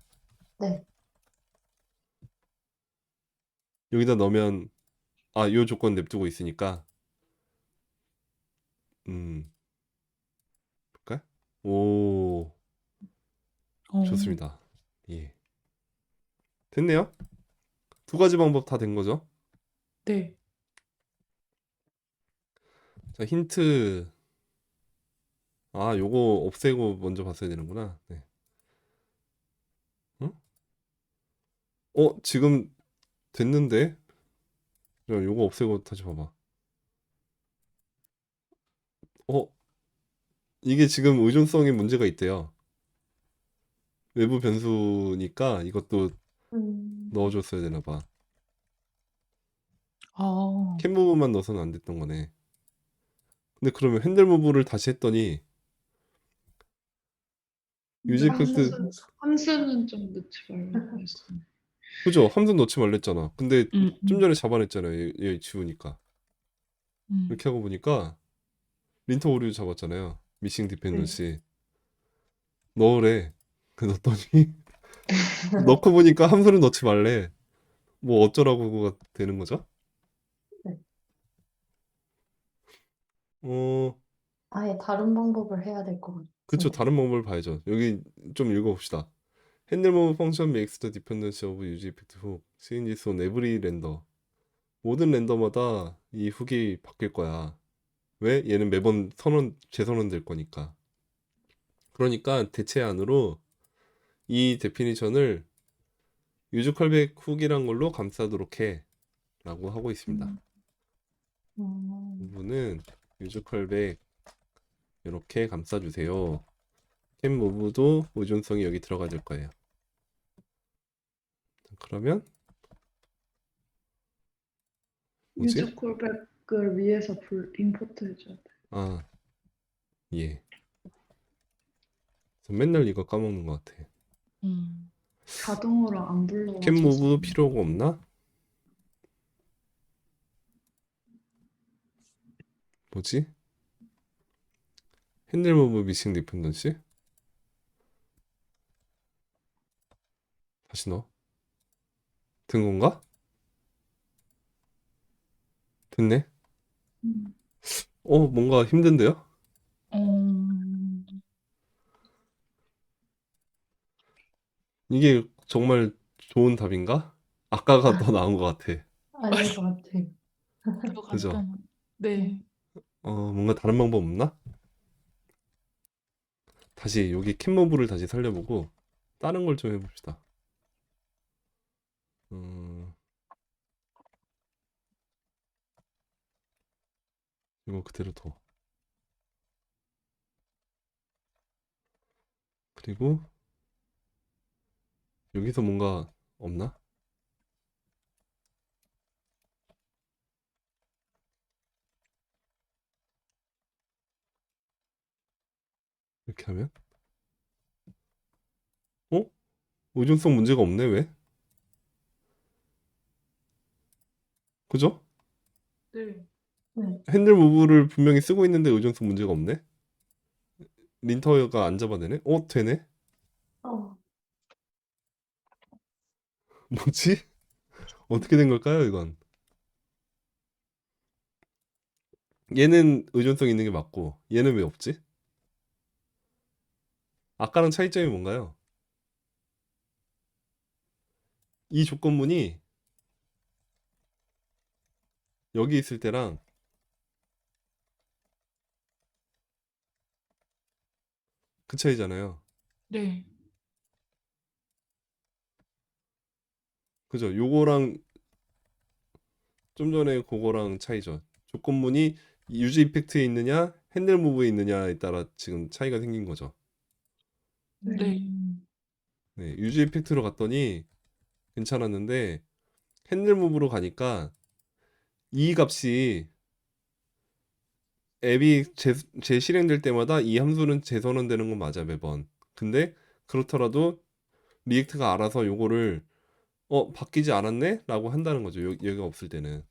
네. 여기다 넣으면 요 조건 냅두고 있으니까 볼까요? 오, 어. 좋습니다. 예. 됐네요. 두 가지 방법 다 된 거죠? 네. 자, 힌트. 요거 없애고 먼저 봤어야 되는구나. 네. 응? 지금 됐는데? 야, 요거 없애고 다시 봐봐. 어, 이게 지금 의존성에 문제가 있대요. 외부 변수니까 이것도 음, 넣어줬어야 되나 봐. 아. 캔 부분만 넣어서는 안 됐던 거네. 근데 그러면 핸들 무브를 다시 했더니 유지 이펙트 함수는 좀 넣지 말라고 했어요. 그죠? 함수 넣지 말랬잖아. 근데 음, 좀 음, 전에 잡아냈잖아요. 얘 지우니까. 음. 이렇게 하고 보니까 린터 오류 잡았잖아요. 미싱 네. 디펜던시. 넣으래. 그 넣었더니 넣고 보니까 함수를 넣지 말래. 뭐 어쩌라고가 되는 거죠? 네. 어, 아예 다른 방법을 해야 될 것 그쵸. 같은데. 다른 방법을 봐야죠. 여기 좀 읽어봅시다. 핸들 무브 펑션 makes the dependency of use effect hook changes on every render. 모든 렌더마다 이 훅이 바뀔 거야. 왜? 얘는 매번 재선언될 거니까. 그러니까 대체안으로 이 데피니션을 유즈 컬백 훅이란 걸로 감싸도록 해 라고 하고 있습니다. 음, 부분은 유즈 컬백 이렇게 감싸주세요. 캔 무브도 의존성이 여기 들어가야 될 거예요. 그러면 뭐지? 유즈 콜백을 위해서 임포트 해줘야 돼. 아, 예. 저 맨날 이거 까먹는 것 같아. 음. 자동으로 안 캔 불러와줘서. 무브 필요가 없나? 뭐지? 핸들 무브 미싱 디펜던시? 다시 넣어. 된 건가? 됐네. 음. 뭔가 힘든데요? 음. 이게 정말 좋은 답인가? 아까가 더 나은 것 같아. 아닌 것 같아요. 더 그죠? 간단한. 네. 뭔가 다른 방법 없나? 다시 여기 캔모브를 다시 살려보고 다른 걸 좀 해봅시다. 이거 그대로 둬. 그리고 여기서 뭔가 없나? 이렇게 하면? 어? 의존성 문제가 없네, 왜? 그죠? 네. 네. 핸들 무브를 분명히 쓰고 있는데 의존성 문제가 없네? 린터가 안 잡아내네? 되네? 어, 뭐지? 어떻게 된 걸까요, 이건? 얘는 의존성 있는 게 맞고, 얘는 왜 없지? 아까랑 차이점이 뭔가요? 이 조건문이 여기 있을 때랑 그 차이잖아요. 네. 그죠? 요거랑 좀 전에 그거랑 차이죠. 조건문이 유즈 이펙트에 있느냐, 핸들 무브에 있느냐에 따라 지금 차이가 생긴 거죠. 네. 네, 유즈 이펙트로 갔더니 괜찮았는데 핸들 무브로 가니까 이 값이 앱이 재실행될 때마다 이 함수는 재선언되는 건 맞아 매번. 근데 그렇더라도 리액트가 알아서 요거를 바뀌지 않았네? 라고 한다는 거죠. 여기가 없을 때는.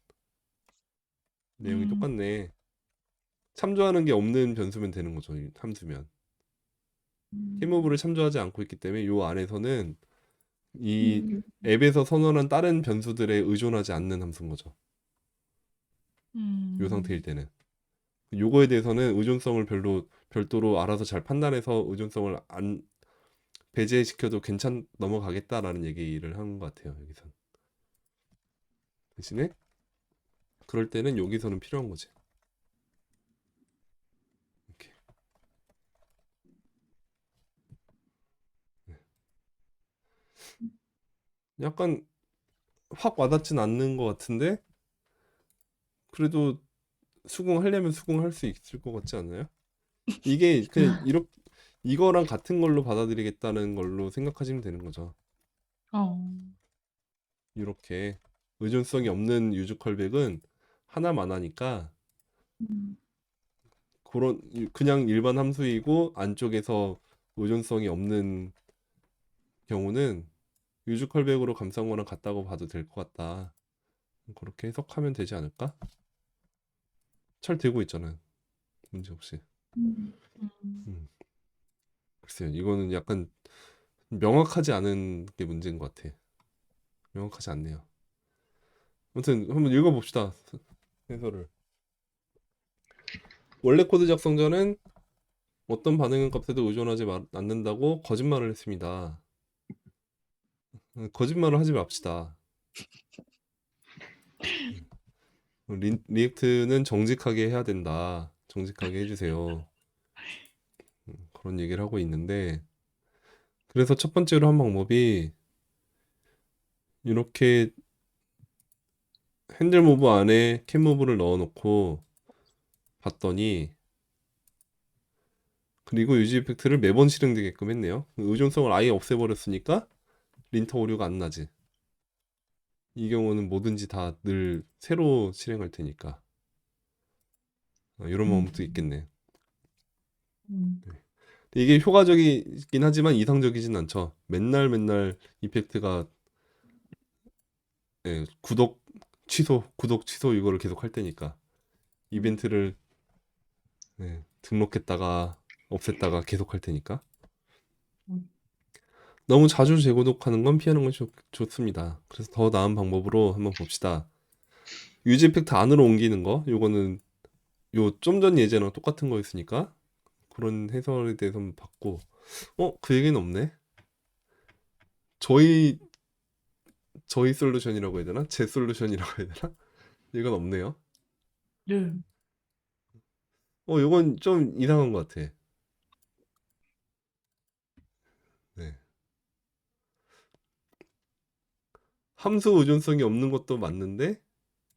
내용이 똑같네. 참조하는 게 없는 변수면 되는 거죠. 이 함수면. 팀무브를 참조하지 않고 있기 때문에 요 안에서는 이 앱에서 선언한 다른 변수들에 의존하지 않는 함수인 거죠. 요 상태일 때는. 요거에 대해서는 의존성을 별도로 알아서 잘 판단해서 의존성을 안 배제시켜도 넘어가겠다라는 얘기를 하는 것 같아요. 여기선. 대신에 그럴 때는 여기서는 필요한 거지. 이렇게. 약간 확 와닿진 않는 것 같은데 그래도 수긍하려면 수긍할 수 있을 것 같지 않나요? 이게 그냥 이거랑 같은 걸로 받아들이겠다는 걸로 생각하시면 되는 거죠. 이렇게 의존성이 없는 유즈 컬백은 하나만 하니까 그냥 일반 함수이고 안쪽에서 의존성이 없는 경우는 유즈 컬백으로 감싼 거랑 같다고 봐도 될 것 같다. 그렇게 해석하면 되지 않을까? 잘 되고 있잖아요. 문제 없이. 글쎄요, 이거는 약간 명확하지 않은 게 문제인 것 같아. 명확하지 않네요. 아무튼 한번 읽어봅시다. 해설을. 원래 코드 작성 전엔 어떤 반응의 값에도 의존하지 않는다고 거짓말을 했습니다. 거짓말을 하지 맙시다. 리액트는 정직하게 해야 된다. 정직하게 해주세요. 그런 얘기를 하고 있는데 그래서 첫 번째로 한 방법이 이렇게 핸들 무브 안에 캔 무브를 넣어놓고 봤더니 그리고 유지 이펙트를 매번 실행되게끔 했네요. 의존성을 아예 없애버렸으니까 린터 오류가 안 나지. 이 경우는 뭐든지 다 늘 새로 실행할 테니까. 이런 방법도 있겠네. 이게 효과적이긴 하지만 이상적이진 않죠. 맨날 이펙트가 구독 취소 이거를 계속 할 테니까 이벤트를 등록했다가 없앴다가 계속 할 테니까 너무 자주 재구독하는 건 피하는 것이 좋습니다. 그래서 더 나은 방법으로 한번 봅시다. 유지 이펙트 안으로 옮기는 거 요거는 요 좀 전 예제랑 똑같은 거였으니까 그런 해설에 대해서 한번 봤고 그 얘기는 없네. 저희 솔루션이라고 해야 되나? 제 솔루션이라고 해야 되나? 이건 없네요. 네. 요건 좀 이상한 것 같아. 네. 함수 의존성이 없는 것도 맞는데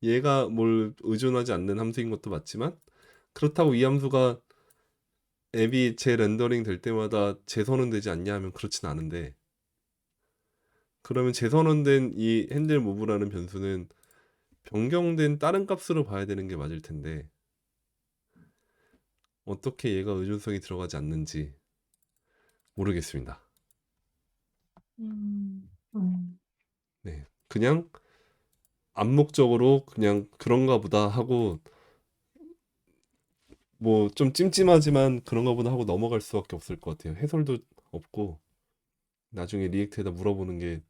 얘가 뭘 의존하지 않는 함수인 것도 맞지만 그렇다고 이 함수가 앱이 재렌더링 될 때마다 재선언되지 않냐 하면 그렇진 않은데 그러면 재선언된 이 핸들 무브라는 변수는 변경된 다른 값으로 봐야 되는 게 맞을 텐데 어떻게 얘가 의존성이 들어가지 않는지 모르겠습니다. 네, 그냥 암묵적으로 그냥 그런가 보다 하고 뭐 좀 찜찜하지만 그런가 보다 하고 넘어갈 수밖에 없을 것 같아요. 해설도 없고 나중에 리액트에다 물어보는 게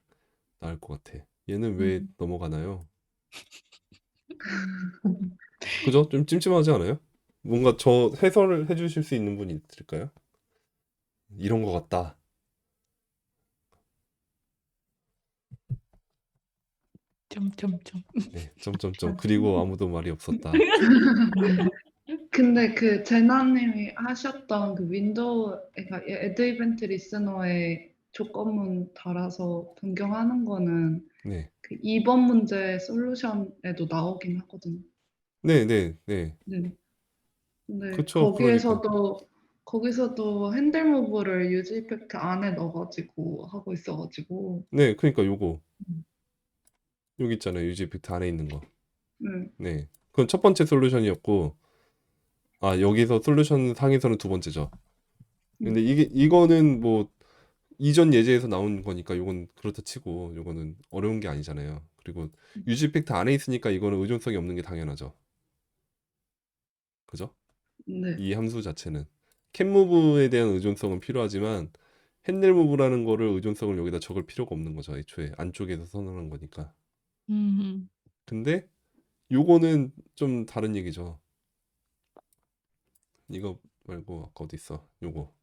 나을 것 같아. 얘는 왜 넘어가나요? 그죠? 좀 찜찜하지 않아요? 뭔가 저 해설을 해주실 수 있는 분이 있을까요? 이런 것 같다. 점점점. 네, 점점점. 그리고 아무도 말이 없었다. 근데 그 제나님이 하셨던 그 윈도우, 그러니까 애드 이벤트 리스너에 조건문 달아서 변경하는 거는 네, 그 2번 문제 솔루션에도 나오긴 하거든요. 네, 네, 네. 네. 근데 그쵸. 그러니까. 거기서도 핸들 무브를 유즈 이펙트 안에 넣어가지고 하고 있어가지고. 네, 그러니까 요거. 음. 여기 있잖아요. 유지 이펙트 안에 있는 거. 네. 네. 그건 첫 번째 솔루션이었고, 아, 여기서 솔루션 상에서는 두 번째죠. 근데 이거는 뭐, 이전 예제에서 나온 거니까 요건 그렇다 치고, 요거는 어려운 게 아니잖아요. 그리고 유지 이펙트 안에 있으니까 이거는 의존성이 없는 게 당연하죠. 그죠? 네. 이 함수 자체는. 캔무브에 대한 의존성은 필요하지만, 핸들무브라는 거를 의존성을 여기다 적을 필요가 없는 거죠. 애초에 안쪽에서 선언한 거니까. 음. 근데 요거는 좀 다른 얘기죠. 이거 말고 아까 어디 있어? 요거.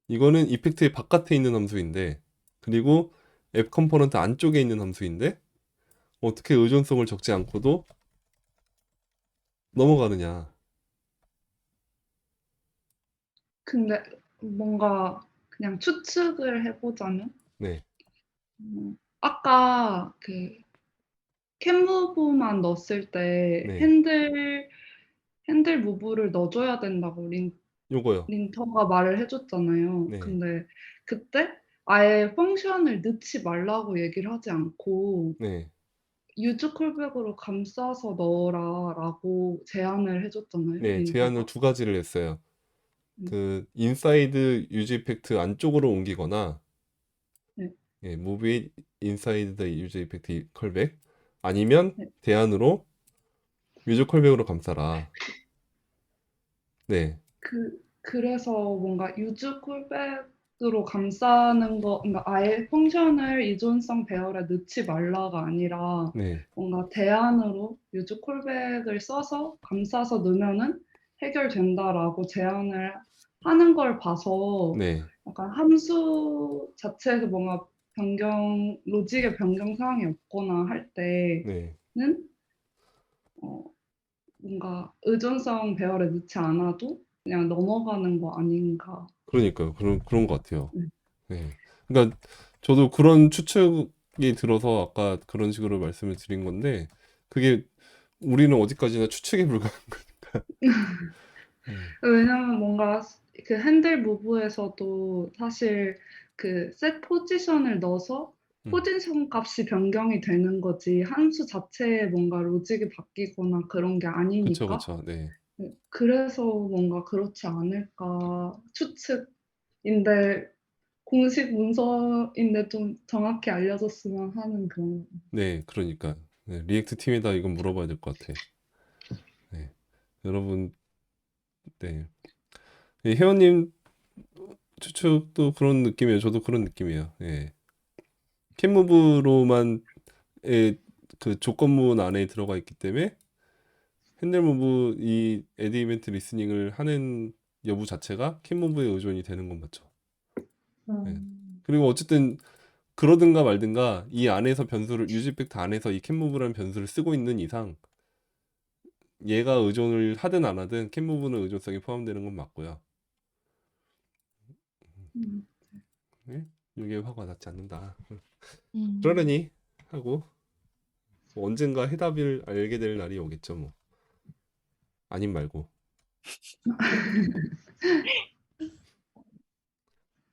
이거는 이펙트의 바깥에 있는 함수인데, 그리고 앱 컴포넌트 안쪽에 있는 함수인데, 어떻게 의존성을 적지 않고도 넘어가느냐. 근데 뭔가 그냥 추측을 해보자면, 네, 아까 그 캔무브만 넣었을 때 네. 핸들 무브를 넣어줘야 된다고 요거요. 린터가 말을 해줬잖아요. 네, 근데 그때 아예 펑션을 넣지 말라고 얘기를 하지 않고 네, 유즈 콜백으로 감싸서 넣어라라고 제안을 해줬잖아요. 네. 제안을 린터가. 두 가지를 했어요. 음. 그 인사이드 유즈 이펙트 안쪽으로 옮기거나, 네. 예, move it inside the user effect callback, 아니면 네. 대안으로 유저 콜백으로 감싸라. 네, 그래서 뭔가 유즈 콜백으로 감싸는 거, 그러니까 아예 펑션을 이존성 배열에 넣지 말라가 아니라 네, 뭔가 대안으로 유즈 콜백을 써서 감싸서 넣으면은 해결된다라고 제안을 하는 걸 봐서 네, 약간 함수 자체에서 뭔가 로직의 변경 사항이 없거나 할 네. 때는 어, 뭔가 의존성 배열에 넣지 않아도 그냥 넘어가는 거 아닌가. 그러니까요. 그런 것 같아요. 음. 네. 그러니까 저도 그런 추측이 들어서 아까 그런 식으로 말씀을 드린 건데, 그게 우리는 어디까지나 추측에 불과한 거니까. 네, 왜냐면 뭔가 그 핸들 무브에서도 사실 그 셋 포지션을 넣어서 음. 포지션 값이 변경이 되는 거지 함수 자체에 뭔가 로직이 바뀌거나 그런 게 그쵸, 아니니까. 그쵸. 네. 그래서 뭔가 그렇지 않을까 추측인데 공식 문서인데 좀 정확히 알려줬으면 하는 그런. 네, 그러니까. 네, 리액트 팀에다 이건 물어봐야 될 것 같아. 네. 여러분, 네. 네, 회원님 추측도 그런 느낌이에요. 저도 그런 느낌이에요. 예. 캔무브로만 그 조건문 안에 들어가 있기 때문에 핸들무브 이 애드 이벤트 리스닝을 하는 여부 자체가 캔무브에 의존이 되는 건 맞죠. 네. 그리고 어쨌든 그러든가 말든가 이 안에서 변수를 유즈이펙트 안에서 이 캔무브라는 변수를 쓰고 있는 이상 얘가 의존을 하든 안 하든 캔무브는 의존성이 포함되는 건 맞고요. 네? 이게 화가 났지 않는다. 그러려니 하고 뭐 언젠가 해답을 알게 될 날이 오겠죠 뭐. 아님 말고.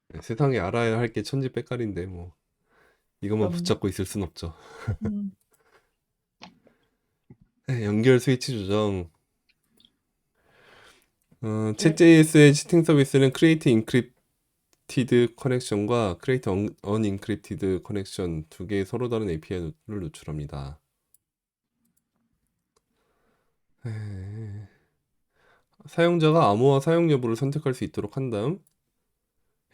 네, 세상에 알아야 할 게 천지백갈인데 뭐 이것만 그럼요. 붙잡고 있을 순 없죠. 음. 네, 연결 스위치 조정. 챗JS의 채팅 서비스는 create encrypted connection과 create unencrypted connection 두 개의 서로 다른 API를 노출합니다. 사용자가 암호화 사용 여부를 선택할 수 있도록 한 다음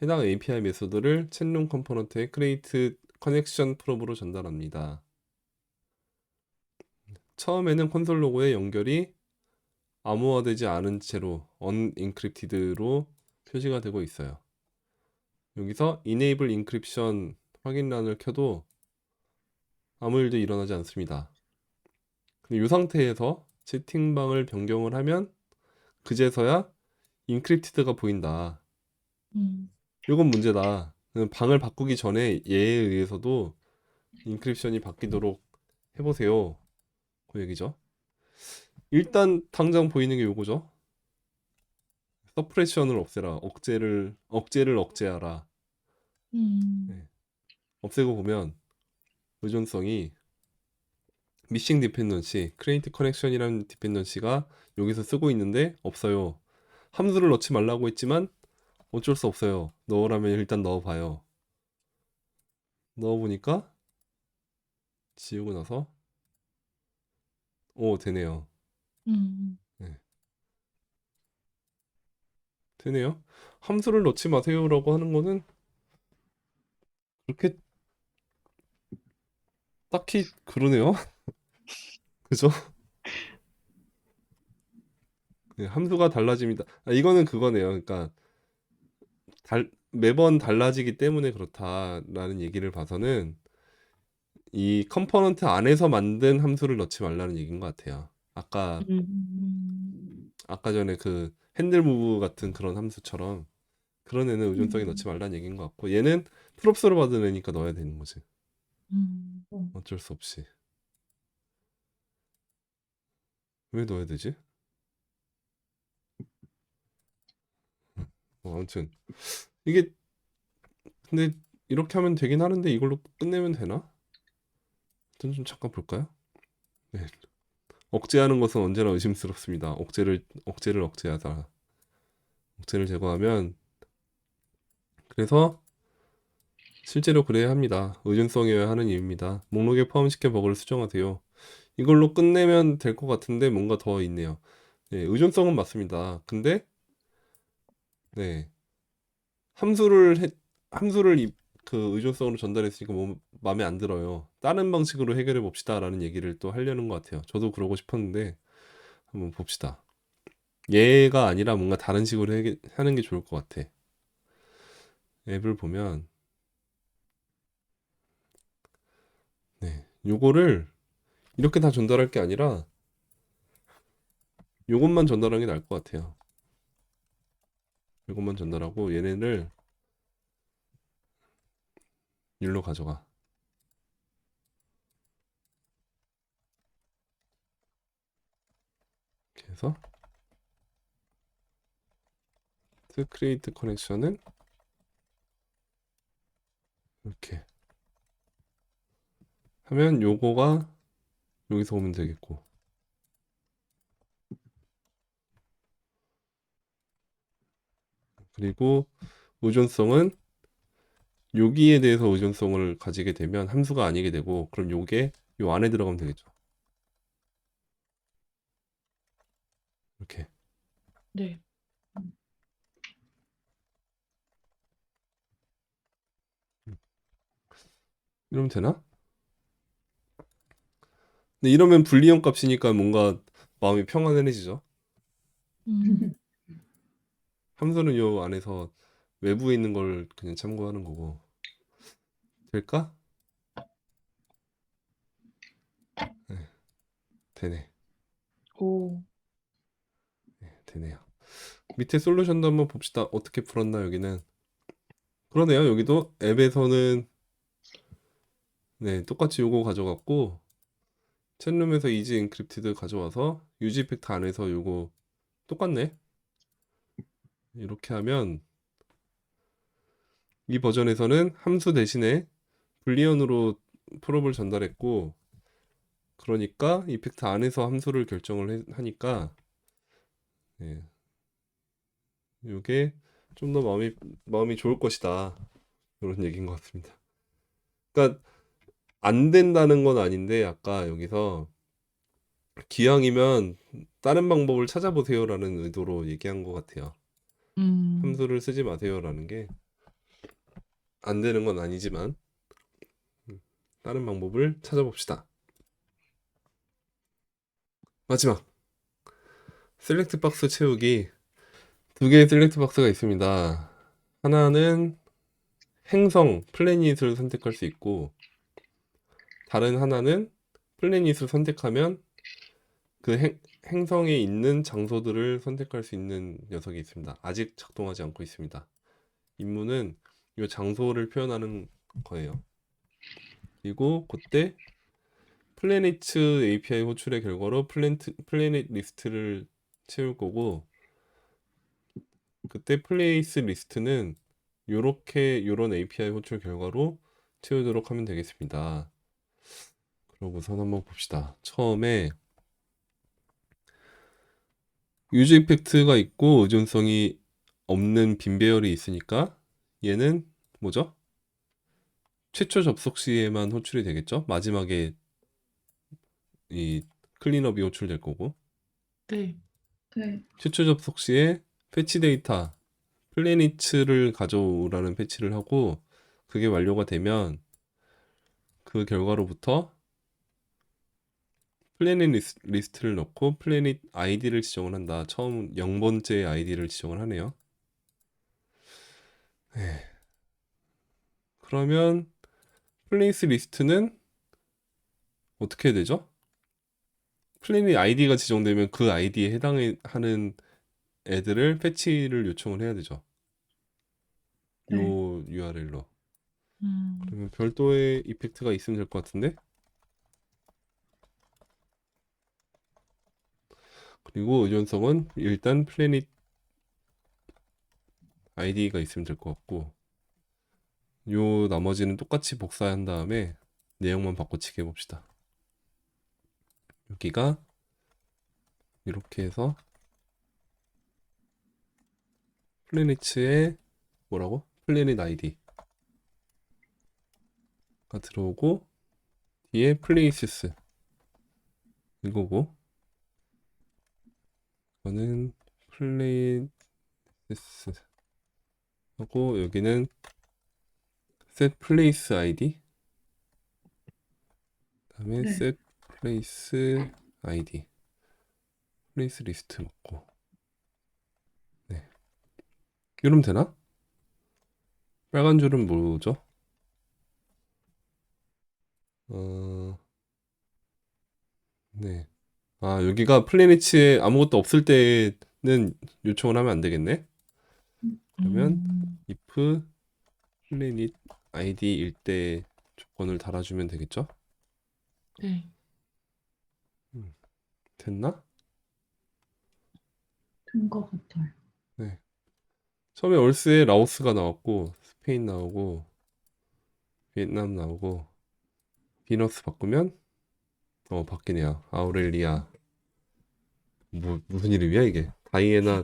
해당 API 메소드를 챗룸 컴포넌트의 create connection 프로브로 전달합니다. 처음에는 콘솔 로그의 연결이 암호화되지 않은 채로 unEncrypted로 표시가 되고 있어요. 여기서 Enable Encryption 확인란을 켜도 아무 일도 일어나지 않습니다. 근데 이 상태에서 채팅방을 변경을 하면 그제서야 Encrypted가 보인다. 이건 문제다. 방을 바꾸기 전에 얘에 의해서도 인크립션이 바뀌도록 해보세요. 그 얘기죠. 일단 당장 보이는 게 요거죠. 서프레션을 없애라. 억제를 억제하라. 네. 없애고 보면 의존성이 미싱 디펜던시, 크리에이트 커넥션이라는 디펜던시가 여기서 쓰고 있는데 없어요. 함수를 넣지 말라고 했지만 어쩔 수 없어요. 넣으라면 일단 넣어봐요. 넣어보니까 지우고 나서 오 되네요. 네. 되네요. 함수를 넣지 마세요라고 하는 거는 그렇게 딱히 그러네요. 그죠? 네, 함수가 달라집니다. 이거는 그거네요. 그러니까 매번 달라지기 때문에 그렇다라는 얘기를 봐서는 이 컴포넌트 안에서 만든 함수를 넣지 말라는 얘기인 것 같아요. 아까 전에 그 핸들 무브 같은 그런 함수처럼 그런 애는 의존성에 넣지 말라는 얘기인 것 같고 얘는 프롭스로 받은 애니까 넣어야 되는 거지. 어쩔 수 없이. 왜 넣어야 되지? 아무튼 이게 근데 이렇게 하면 되긴 하는데 이걸로 끝내면 되나? 일단 좀 잠깐 볼까요? 네. 억제하는 것은 언제나 의심스럽습니다. 억제를 억제하다. 억제를 제거하면 그래서 실제로 그래야 합니다. 의존성이어야 하는 이유입니다. 목록에 포함시켜 버그를 수정하세요. 이걸로 끝내면 될 것 같은데 뭔가 더 있네요. 네, 의존성은 맞습니다. 근데 네 그 의존성으로 전달했으니까 마음에 안 들어요. 다른 방식으로 해결해 봅시다라는 얘기를 또 하려는 것 같아요. 저도 그러고 싶었는데 한번 봅시다. 얘가 아니라 뭔가 다른 식으로 하는 게 좋을 것 같아. 앱을 보면 네 요거를 이렇게 다 전달할 게 아니라 요것만 전달하는 게 나을 것 같아요. 요것만 전달하고 얘네를 일로 가져가. 이렇게 해서 크리에이트 커넥션은 이렇게 하면 요거가 여기서 오면 되겠고 그리고 의존성은 여기에 대해서 의존성을 가지게 되면 함수가 아니게 되고 그럼 요게 요 안에 들어가면 되겠죠. 이렇게 네. 이러면 되나? 근데 이러면 불리형 값이니까 뭔가 마음이 평안해지죠. 함수는 요 안에서 외부에 있는 걸 그냥 참고하는 거고 될까? 네, 되네. 오. 네, 되네요. 밑에 솔루션도 한번 봅시다. 어떻게 풀었나 여기는. 그러네요. 여기도 앱에서는 네 똑같이 요거 가져갔고 챗룸에서 이지 엔크립티드 가져와서 유지 이펙트 안에서 요거 똑같네. 이렇게 하면 이 버전에서는 함수 대신에 불리언으로 프롭을 전달했고 그러니까 이펙트 안에서 함수를 결정을 하니까 네, 요게 좀 더 마음이 좋을 것이다. 이런 얘기인 것 같습니다. 그러니까 안 된다는 건 아닌데 아까 여기서 기왕이면 다른 방법을 찾아보세요라는 의도로 얘기한 것 같아요. 함수를 쓰지 마세요라는 게 안 되는 건 아니지만 다른 방법을 찾아봅시다. 마지막 셀렉트 박스 채우기 두 개의 셀렉트 박스가 있습니다. 하나는 행성 플래닛을 선택할 수 있고 다른 하나는 플래닛을 선택하면 그 행성에 있는 장소들을 선택할 수 있는 녀석이 있습니다. 아직 작동하지 않고 있습니다. 임무는 이 장소를 표현하는 거예요. 그리고 그때 플래닛 API 호출의 결과로 플래닛 리스트를 채울 거고 그때 플레이스 리스트는 요런 API 호출 결과로 채우도록 하면 되겠습니다. 그러고선 한번 봅시다. 처음에 유즈 이펙트가 있고 의존성이 없는 빈 배열이 있으니까 얘는 뭐죠? 최초 접속 시에만 호출이 되겠죠? 마지막에 이 클린업이 호출될 거고 네. 네. 최초 접속 시에 패치 데이터 플래닛을 가져오라는 패치를 하고 그게 완료가 되면 그 결과로부터 플래닛 리스트를 넣고 플래닛 아이디를 지정을 한다. 처음 0번째 아이디를 지정을 하네요. 네. 그러면 플레이스 리스트는 어떻게 해야 되죠? 플래닛 아이디가 지정되면 그 아이디에 해당하는 애들을 패치를 요청을 해야 되죠. 요 네. URL로. 음. 그러면 별도의 이펙트가 있으면 될 것 같은데? 그리고 의존성은 일단 플래닛 아이디가 있으면 될 것 같고 요 나머지는 똑같이 복사한 다음에 내용만 바꿔치기 해봅시다. 여기가 이렇게 해서 플래닛의 뭐라고? 플래닛 아이디가 들어오고 뒤에 플레이시스 이거고 이거는 플레이시스 하고 여기는 set place id 그다음에 네. set place id 플레이스 리스트 넣고 네 이러면 되나? 빨간 줄은 뭐죠? 네. 아, 여기가 플래닛에 아무것도 없을 때는 요청을 하면 안 되겠네. 그러면 if 플래닛 id일 때 조건을 달아주면 되겠죠? 네. 됐나? 된 것 같아요. 네. 처음에 얼스에 라오스가 나왔고 스페인 나오고 비엔남 나오고 비너스 바꾸면 바뀌네요. 아우렐리아 무슨 이름이야 이게? 다이애나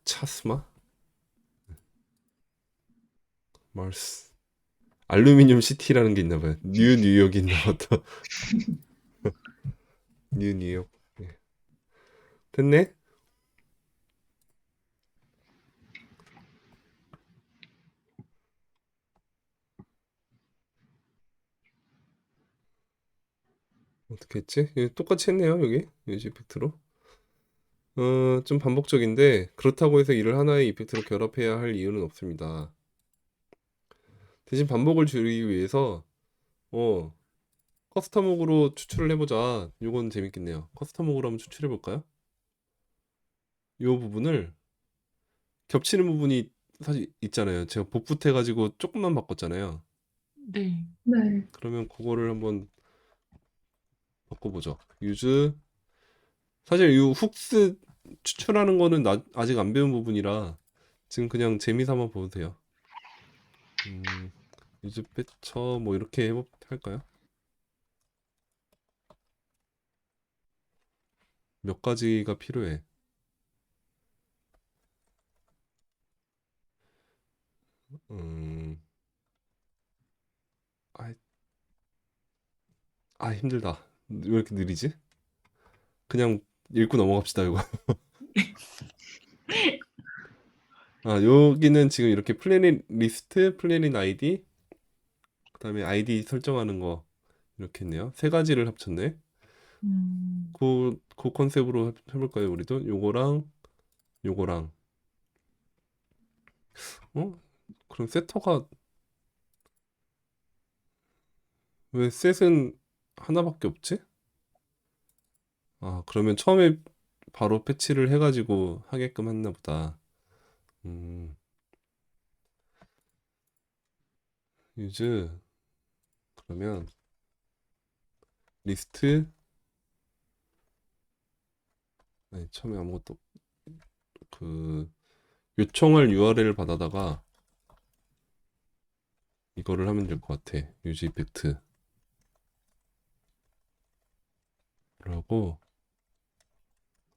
차스마? 마르스 알루미늄 시티라는 게 있나 봐요. 뉴 뉴욕이 있나 보다. 뉴 뉴욕. 네. 됐네? 어떻게 했지? 똑같이 했네요, 여기. 유지 이펙트로. 좀 반복적인데 그렇다고 해서 이를 하나의 이펙트로 결합해야 할 이유는 없습니다. 대신 반복을 줄이기 위해서 커스텀 옥으로 추출을 해보자. 이건 재밌겠네요. 커스텀 옥으로 한번 추출해 볼까요? 이 부분을 겹치는 부분이 사실 있잖아요. 제가 복붙해 가지고 조금만 바꿨잖아요. 네. 네. 그러면 그거를 한번 바꿔보죠. 유즈 사실 이 훅스 추출하는 거는 아직 안 배운 부분이라 지금 그냥 재미삼아 보세요. 유즈 패처 뭐 이렇게 할까요? 몇 가지가 필요해. 힘들다. 왜 이렇게 느리지? 그냥 읽고 넘어갑시다, 이거. 여기는 지금 이렇게 플래닛 리스트, 플래닛 아이디, 그 다음에 아이디 설정하는 거 이렇게 했네요. 세 가지를 합쳤네. 그 컨셉으로 해볼까요, 우리도? 요거랑 요거랑. 그럼 세터가 왜 셋은 하나밖에 없지? 아, 그러면 처음에 바로 패치를 해가지고 하게끔 했나 보다. 음, 유즈 그러면 리스트 아니, 처음에 아무것도 그 요청할 URL을 받아다가 이거를 하면 될 것 같아. 유즈 이펙트 그러고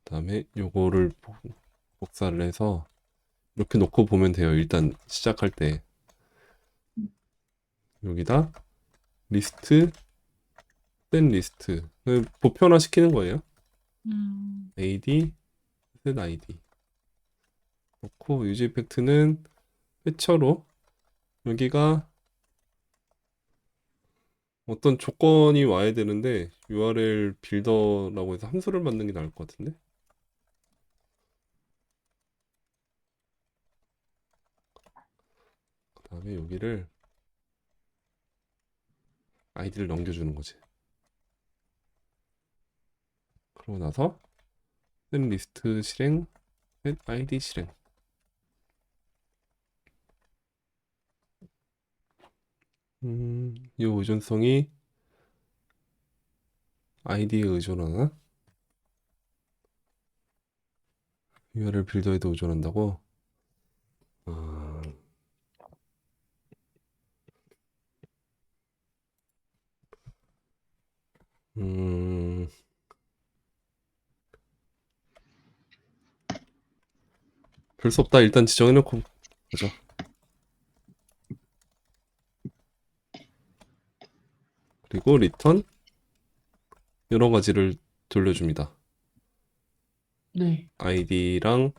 그다음에 요거를 복사를 해서 이렇게 놓고 보면 돼요. 일단 시작할 때 여기다 리스트 된 리스트 보편화 시키는 거예요. AD 셋 ID 넣고 유즈 이펙트는 패처로 여기가 어떤 조건이 와야 되는데 URL 빌더라고 해서 함수를 만드는 게 나을 것 같은데. 그 다음에 여기를 아이디를 넘겨주는 거지. 그러고 나서 set 리스트 실행, set ID 실행. 이 의존성이 아이디에 의존하나? URL 빌더에도 의존한다고? 아, 별 수 없다. 일단 지정해놓고 보죠. 그리고 리턴 여러 가지를 돌려줍니다. 네. 아이디랑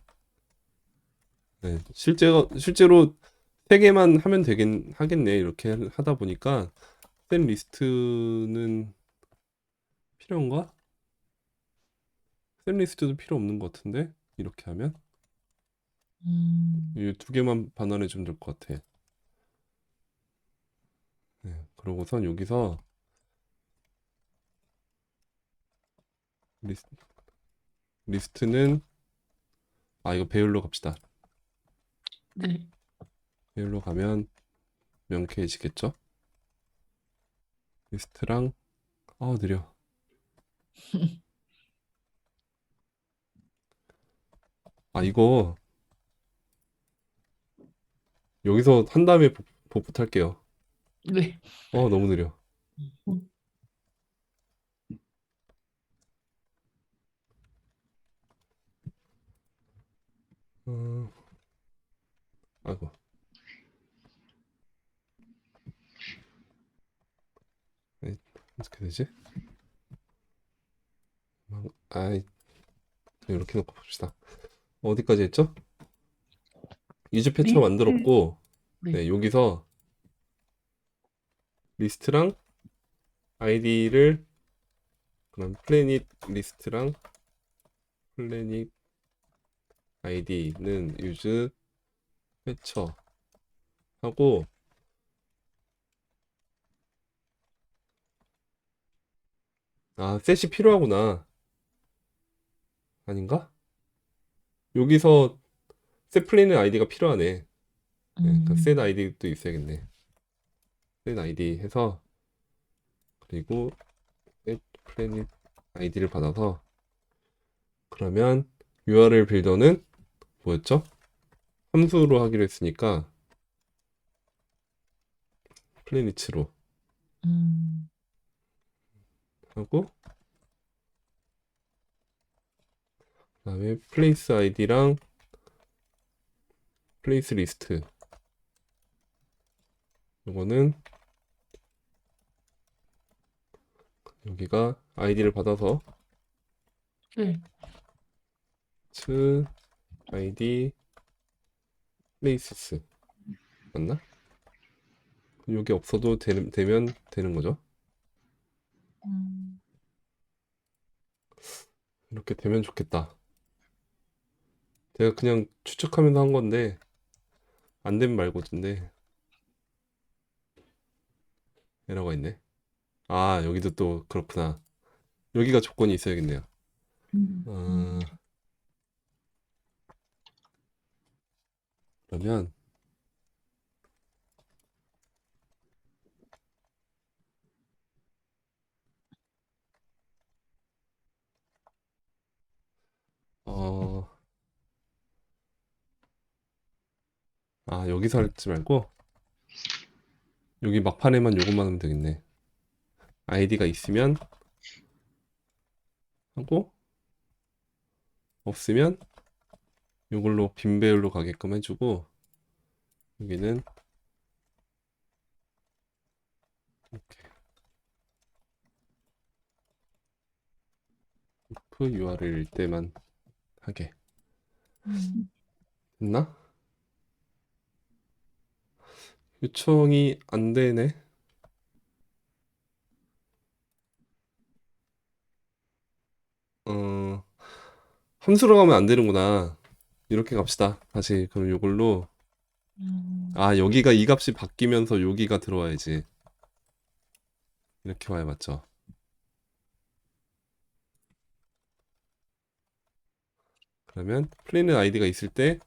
네, 실제로 세 개만 하면 되긴 하겠네. 이렇게 하다 보니까 set 리스트는 필요한가? set 리스트도 필요 없는 것 같은데 이렇게 하면 이 두 개만 반환해 주면 될 것 같아. 네, 그러고선 여기서 리스트는 이거 배열로 갑시다. 네. 배열로 가면 명쾌해지겠죠? 리스트랑 느려. 이거 여기서 한 다음에 복붙 할게요. 네. 너무 느려. 어, 아이고. 어떻게 되지? 아이, 이렇게 놓고 봅시다. 어디까지 했죠? 유즈 패치로 만들었고, 네. 네, 여기서 리스트랑 아이디를 그럼 플래닛 리스트랑 플래닛 아이디는 유즈 패처 하고 셋이 필요하구나. 아닌가? 여기서 셋 플래닛 아이디가 필요하네. 네, 그러니까 셋 아이디도 있어야겠네. 셋 아이디 해서 그리고 셋 플래닛 아이디를 받아서 그러면 URL 빌더는 뭐였죠? 함수로 하기로 했으니까 플래닛으로 하고 그다음에 플레이스 아이디랑 플레이스 리스트 이거는 여기가 아이디를 받아서 네. 아이디 플레이시스 맞나? 여기 없어도 되면 되는 거죠. 이렇게 되면 좋겠다. 제가 그냥 추측하면서 한 건데 안 되면 말고인데 에러가 있네. 아, 여기도 또 그렇구나. 여기가 조건이 있어야겠네요. 어, 그러면 어, 여기서 할지 말고 여기 막판에만 요것만 하면 되겠네. 아이디가 있으면 하고 없으면 요걸로 빈 배열로 가게끔 해주고 여기는 이렇게 if URL일 때만 하게 됐나? 요청이 안 되네. 함수로 가면 안 되는구나. 이렇게 갑시다. 다시 그럼 요걸로 여기가 이 값이 바뀌면서 여기가 들어와야지. 이렇게 와야 맞죠? 그러면 플레이는 아이디가 있을 때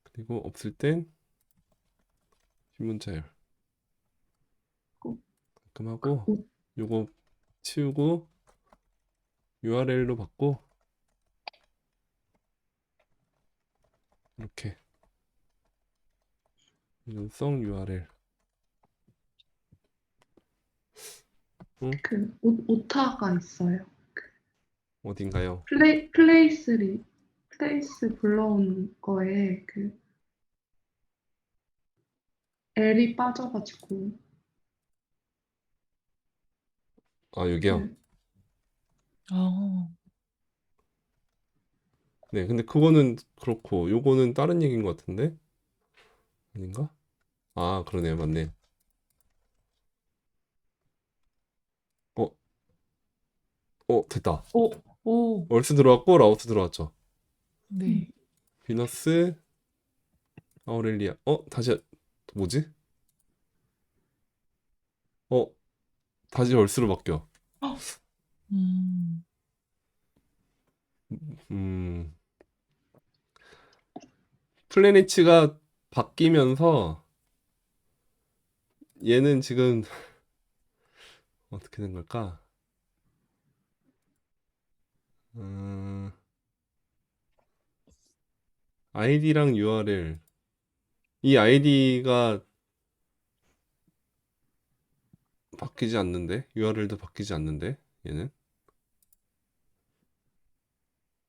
그리고 없을 땐 흰문자열 가끔 하고 요거 치우고 URL로 받고 이렇게 이중성 URL 그 오타가 있어요. 어딘가요? 플레이스 불러온 거에 그 L이 빠져가지고 여기요. 그 네, 근데 그거는 그렇고 요거는 다른 얘기인 것 같은데? 아닌가? 그러네요. 맞네. 됐다. 오, 얼스 들어왔고 라오스 들어왔죠. 네. 비너스 아우렐리아. 다시 뭐지? 다시 얼스로 바뀌어. 음, 플래닛치가 바뀌면서 얘는 지금 어떻게 된 걸까? 아이디랑 URL 이 아이디가 바뀌지 않는데 URL도 바뀌지 않는데 얘는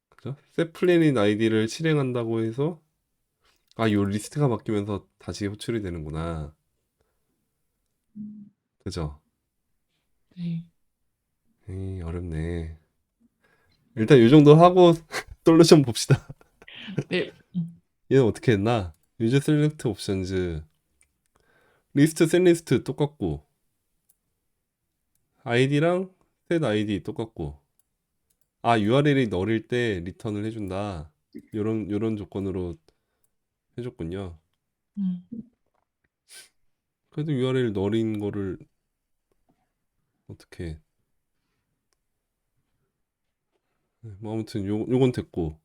그죠? 셋 플래닛 아이디를 실행한다고 해서 요 리스트가 바뀌면서 다시 호출이 되는구나. 그죠? 네. 에이, 어렵네. 일단 이 정도 하고 솔루션 봅시다. 네. 얘는 어떻게 했나? 유저 셀렉트 옵션즈 리스트 셋 리스트 똑같고 아이디랑 셋 아이디 똑같고 URL이 널일 때 리턴을 해준다. 요런 조건으로 해줬군요. 그래도 URL 널인 거를 어떻게 뭐 아무튼 요건 됐고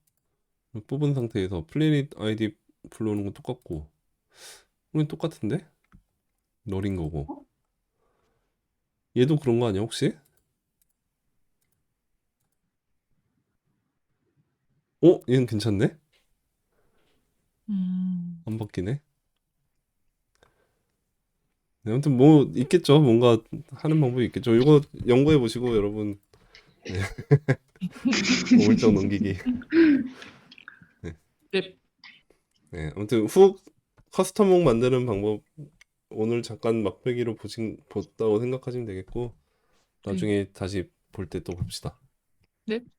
뽑은 상태에서 플래닛 아이디 불러오는 건 똑같고 우린 똑같은데? 널인 거고 얘도 그런 거 아니야 혹시? 얘는 괜찮네? 안 바뀌네? 네, 아무튼 뭐 있겠죠. 뭔가 하는 방법이 있겠죠. 이거 연구해 보시고 여러분 네. 5일장 넘기기. 네. 네. 네, 아무튼 훅 커스텀 훅 만드는 방법 오늘 잠깐 맛보기로 봤다고 생각하시면 되겠고 나중에 다시 볼 때 또 봅시다. 네.